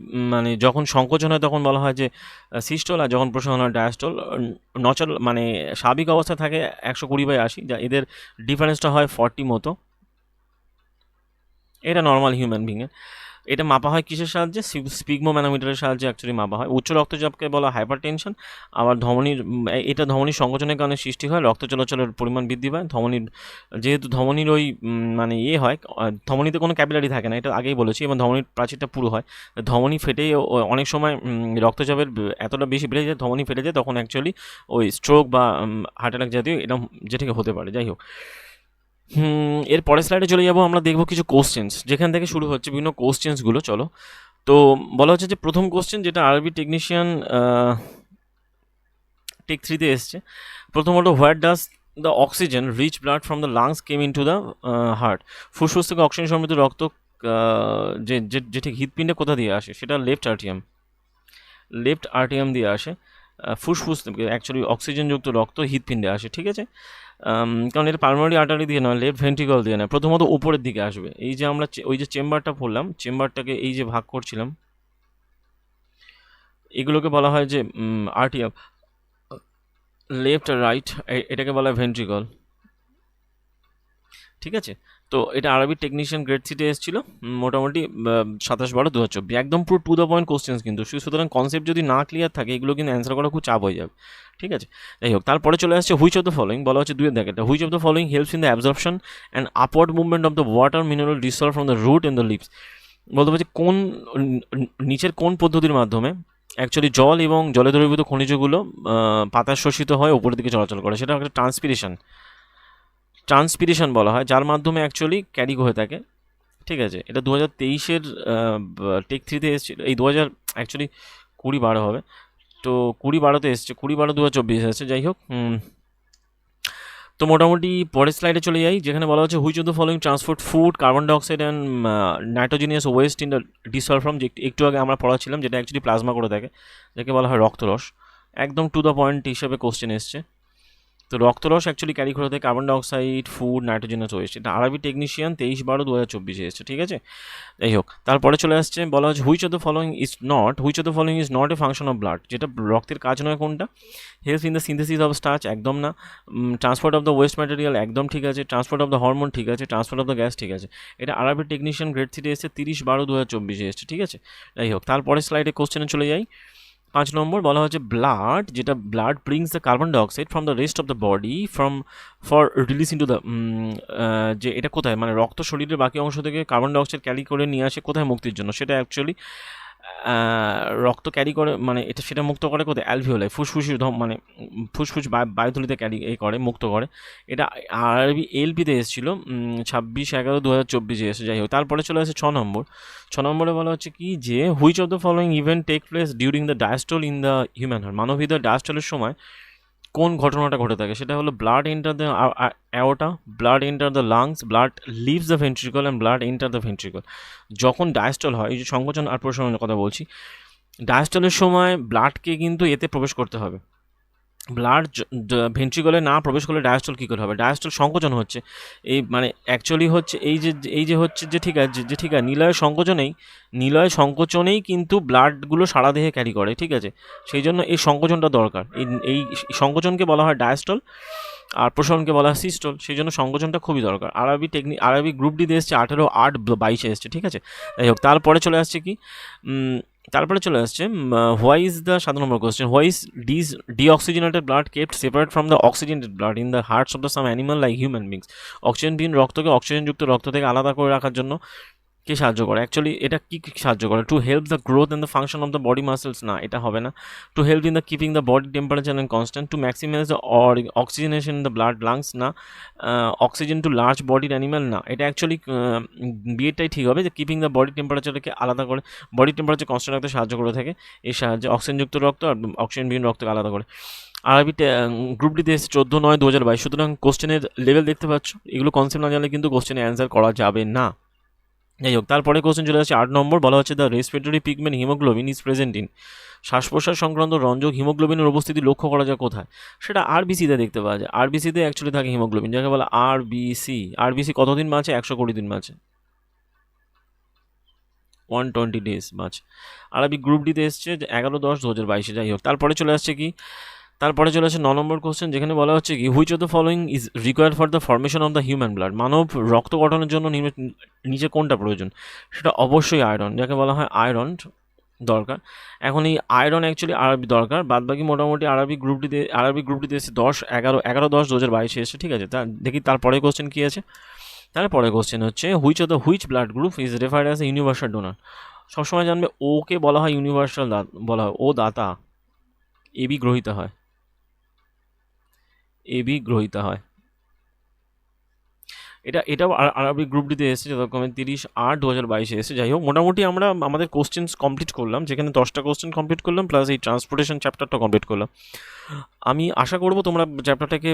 যখন সংকোচন হয় তখন বলা হয় যে সিস্টোল, আর যখন প্রসারণ হয় ডায়াস্টোল। স্বাভাবিক অবস্থা থাকে 120/80, যা এদের ডিফারেন্সটা হয় 40 মতো। এটা নর্মাল হিউম্যান বিংয়ের। এটা মাপা হয় কিসের সাহায্যে? স্পিগমোম্যানোমিটারের সাহায্যে অ্যাকচুয়ালি মাপা হয়। উচ্চ রক্তচাপকে বলা হাইপার টেনশন। আবার ধমনির এটা ধমনির সংকোচনের কারণে সৃষ্টি হয়, রক্ত চলাচলের পরিমাণ বৃদ্ধি পায়। যেহেতু ধমনির ওই মানে হয়, ধমনিতে কোনো ক্যাপিলারি থাকে না, এটা আগেই বলেছি, এবং ধমনির প্রাচীরটা পুরো হয়, ধমনি ফেটেই অনেক সময় রক্তচাপের এতটা বেশি বেড়ে যায়, ধমনি ফেটে যায়, তখন অ্যাকচুয়ালি ওই স্ট্রোক বা হার্ট অ্যাটাক জাতীয় এরকম যেটাকে হতে পারে। যাই হোক, এর পরের স্লাইডে চলে যাবো, আমরা দেখবো কিছু কোশ্চেন্স যেখান থেকে শুরু হচ্ছে বিভিন্ন কোশ্চেন্সগুলো। চলো, তো বলা হচ্ছে যে প্রথম কোশ্চেন যেটা আরবি টেকনিশিয়ান টেক 3-তে এসছে, প্রথমত where does the oxygen rich blood from the lungs came in to the heart. ফুসফুস থেকে অক্সিজেন সমৃদ্ধ রক্ত যেটি হৃৎপিণ্ডে কোথা দিয়ে আসে? সেটা লেফট আর্টিয়াম দিয়ে আসে। ফুসফুস থেকে অ্যাকচুয়ালি অক্সিজেনযুক্ত রক্ত হৃৎপিণ্ডে আসে, ঠিক আছে? কারণ এটা পালমোনারি আর্টারি দিয়ে নয়, লেফট ভেন্ট্রিকল দিয়ে নয়, প্রথমত উপরের দিকে আসবে। এই যে আমরা ওই যে চেম্বারটা পড়লাম, চেম্বারটাকে এই যে ভাগ করছিলাম, এগুলোকে বলা হয় যে আর্টিয়াম, লেফট আর রাইট, এটাকে বলা হয় ভেন্ট্রিকল, ঠিক আছে? তো এটা আরবি টেকনিশিয়ান গ্রেড 3-তে এসেছিল, মোটামুটি 27/12/2024, একদম পুরো টু দ্য পয়েন্ট কোশ্চেন্স কিন্তু। সুতরাং কনসেপ্ট যদি না ক্লিয়ার থাকে, এগুলো কিন্তু অ্যান্সার করা খুব চাপ হয়ে যাবে, ঠিক আছে? যাই হোক, তারপরে চলে আসছে হুইচ অফ দ্য ফলোইং, বলা হচ্ছে দুইয়ের দেখে, which of the following helps in the absorption and upward movement of the water mineral dissolve from the root in the leaves. বলতে পারছি কোন নিচের কোন পদ্ধতির মাধ্যমে অ্যাকচুয়ালি জল এবং জলে দ্রবীভূত খনিজগুলো পাতায় শোষিত হয়, উপরের দিকে চলাচল করে, সেটা একটা ট্রান্সপিরেশন বলা হয়, যার মাধ্যমে অ্যাকচুয়ালি ক্যারি হয়ে থাকে, ঠিক আছে? এটা 2023-এর টেক 3-তে এসেছিল, এই 2000 অ্যাকচুয়ালি 20-12 হবে, তো 20-12-তে এসছে, 20-12-2024 এসেছে। যাই হোক, তো মোটামুটি পরের স্লাইডে চলে যাই, যেখানে বলা হচ্ছে which of the following transport food, carbon dioxide and nitrogenous waste in the dissolve from, যে একটু আগে আমরা পড়াচ্ছিলাম, যেটা অ্যাকচুয়ালি প্লাজমা করে থাকে, যাকে বলা হয় রক্তরস। একদম টু দ্য পয়েন্ট হিসেবে কোশ্চেন এসছে। তো রক্তরস অ্যাকচুয়ালি ক্যারি করে থাকে carbon dioxide, food, nitrogenous West. এটা আরবি টেকনিশিয়ান 23/12/2024 এসছে, ঠিক আছে? যাই হোক, তারপরে চলে আসছে, বলা হচ্ছে which of the following is not a function of blood, যেটা রক্তের কাজ নয় কোনটা? Help in the synthesis of starch, একদম না। Transport of the West material, একদম ঠিক আছে। ট্রান্সপোর্ট অফ দ্য হরমোন, ঠিক আছে। ট্রান্সপোর্ট অফ দ্য গ্যাস, ঠিক আছে। এটা আরবি টেকনিশিয়ান গ্রেড 3-তে এসছে, 30/12/2024 এসছে, ঠিক আছে? যাই হোক, তারপরে স্লাইডে কোশ্চেনে চলে যাই। 5 নম্বর বলা হচ্ছে ব্লাড, যেটা blood brings the carbon dioxide from the rest of the body for release into the, যে এটা কোথায়, মানে রক্ত শরীরের বাকি অংশ থেকে কার্বন ডাইঅক্সাইড ক্যারি করে নিয়ে আসে কোথায়? মুক্তির জন্য। সেটা অ্যাকচুয়ালি রক্ত ক্যারি করে, মানে সেটা মুক্ত করে কোথায়? অ্যালভিওলাই, ফুসফুসের মানে ফুসফুস বায়ুথলিতে করে, মুক্ত করে। এটা আরবি এলপিতে এসেছিলো, 26/11/2024 এসে। যাই হোক, তারপরে চলে আসে 6 নম্বর। 6 নম্বরে বলা হচ্ছে কি, যে which of the following event take place during the diastole in the human heart, মানবহৃদয়ের ডায়াস্টলের সময় কোন ঘটনাটা ঘটে থাকে? সেটা হলো blood enter the aorta, blood enter the lungs, blood leaves the ventricle and blood enter the ventricle. যখন ডায়াস্টল হয়, এই যে সংকোচন আর প্রসারণের কথা বলছি, ডায়াস্টলের সময় ব্লাডকে কিন্তু এতে প্রবেশ করতে হবে। ব্লাড ভেন্ট্রিকলে না প্রবেশ করলে ডায়াস্টল কী করে হবে? ডায়াস্টল সংকোচন হচ্ছে, এই মানে অ্যাকচুয়ালি হচ্ছে এই যে হচ্ছে যে ঠিক আছে, নিলয় সংকোচনেই কিন্তু ব্লাডগুলো সারা দেহে ক্যারি করে, ঠিক আছে? সেই জন্য এই সংকোচনটা দরকার। এই সংকোচনকে বলা হয় ডায়াস্টল, আর প্রসারণকে বলা হয় সিস্টল। সেই জন্য সংকোচনটা খুবই দরকার। আরবি গ্রুপ ডিতে এসছে 18/8/22 এসছে, ঠিক আছে? যাই হোক, তারপরে চলে আসছে কি, why is the 7 number question, why is deoxygenated blood kept separate from the oxygenated blood in the hearts of the some animal like human beings. অক্সিজেনবিহীন রক্তকে অক্সিজেনযুক্ত রক্ত থেকে আলাদা করে রাখার জন্য কে সাহায্য করে? অ্যাকচুয়ালি এটা কি সাহায্য করে? To help the growth and the function of the body muscles, না এটা হবে না। To help in the keeping the body temperature and constant. To maximise the oxygenation in the blood lungs, না। অক্সিজেন টু লার্জ বডির animal, না। এটা actually বিয়েটাই ঠিক হবে, যে কিপিং দ্য বডি টেম্পারেচারকে আলাদা করে, বডি টেম্পারেচার কনস্ট্যান্ট রাখতে সাহায্য করে থাকে, এর সাহায্যে অক্সিজেনযুক্ত রক্ত আর অক্সিজেনবিহীন রক্তকে আলাদা করে। আরবি গ্রুপ ডিতে এসে 14/9/2022। সুতরাং কোশ্চেনের লেভেল দেখতে পাচ্ছ, এগুলো কনসেপ্ট না জানলে কিন্তু কোশ্চেনে অ্যান্সার করা যাবে না। যাই হোক, তারপরে কোশ্চেন চলে আসছে 8 নম্বর, বলা হচ্ছে the respiratory pigment haemoglobin is present in, শ্বাস প্রশ্বাস সংক্রান্ত রঞ্জক হিমোগ্লোবিনের উপস্থিতি লক্ষ্য করা যায় কোথায়? সেটা আরবিসিতে দেখতে পাওয়া যায়। আরবিসিতে অ্যাকচুয়ালি থাকে হিমোগ্লোবিন, যাকে বলে আরবিসি কতদিন বাঁচে? 120 দিন বাঁচে, 120 days বাঁচে। আরবি গ্রুপ ডিতে এসছে 11/10/2022। যাই হোক, তারপরে চলে আসছে কি, তারপরে চলে আসে 9 নম্বর কোশ্চেন, যেখানে বলা হচ্ছে কি which of the following is required for the formation of the human blood, মানব রক্ত গঠনের জন্য নিচে কোনটা প্রয়োজন? সেটা অবশ্যই আয়রন, যাকে বলা হয় আয়রন দরকার। এখন এই আয়রন অ্যাকচুয়ালি আরবি দরকার, বাদবাকি মোটামুটি আরবি গ্রুপটিতে এসে 10/11/10/2022 এসে, ঠিক আছে। দেখি তারপরে কোশ্চেন কী আছে। তারপরে কোশ্চেন হচ্ছে which blood group is referred as a universal donor. সবসময় জানবে ওকে বলা হয় ইউনিভার্সাল বলা হয়, ও দাতা, এবি গ্রহীতা হয়, এবি গ্রহীতা হয়। এটাও আরবি গ্রুপটিতে এসেছে, যথাক্রমে 30/8/2022 এসে। যাই হোক, মোটামুটি আমরা আমাদের কোশ্চেন্স কমপ্লিট করলাম, যেখানে 10টা কোশ্চেন কমপ্লিট করলাম, প্লাস এই ট্রান্সপোর্টেশন চ্যাপ্টারটা কমপ্লিট করলাম। আমি আশা করব তোমরা চ্যাপ্টারটাকে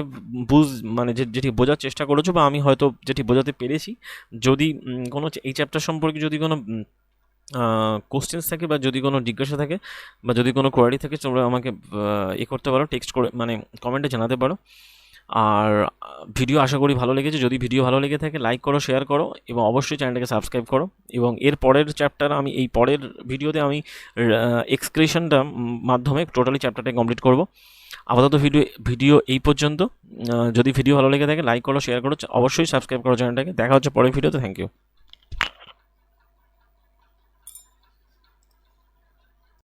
মানে যেটি বোঝার চেষ্টা করেছো, বা আমি হয়তো যেটি বোঝাতে পেরেছি। যদি কোনো এই চ্যাপ্টার সম্পর্কে যদি কোনো কোশ্চেন্স থাকে, বা যদি কোনো জিজ্ঞাসা থাকে, বা যদি কোনো কোয়ারি থাকে, তোমরা আমাকে করতে পারো, টেক্সট করে, মানে কমেন্টে জানাতে পারো। আর ভিডিও আশা করি ভালো লেগেছে। যদি ভিডিও ভালো লেগে থাকে লাইক করো, শেয়ার করো, এবং অবশ্যই চ্যানেলটাকে সাবস্ক্রাইব করো। এবং এর পরের চ্যাপ্টার এই পরের ভিডিওতে আমি এক্সক্রিশনটা মাধ্যমে টোটালি চ্যাপ্টারটা কমপ্লিট করব। আপাতত ভিডিও এই পর্যন্ত। যদি ভিডিও ভালো লেগে থাকে লাইক করো, শেয়ার করো, অবশ্যই সাবস্ক্রাইব করো চ্যানেলটাকে। দেখা হচ্ছে পরের ভিডিওতে। Thank you.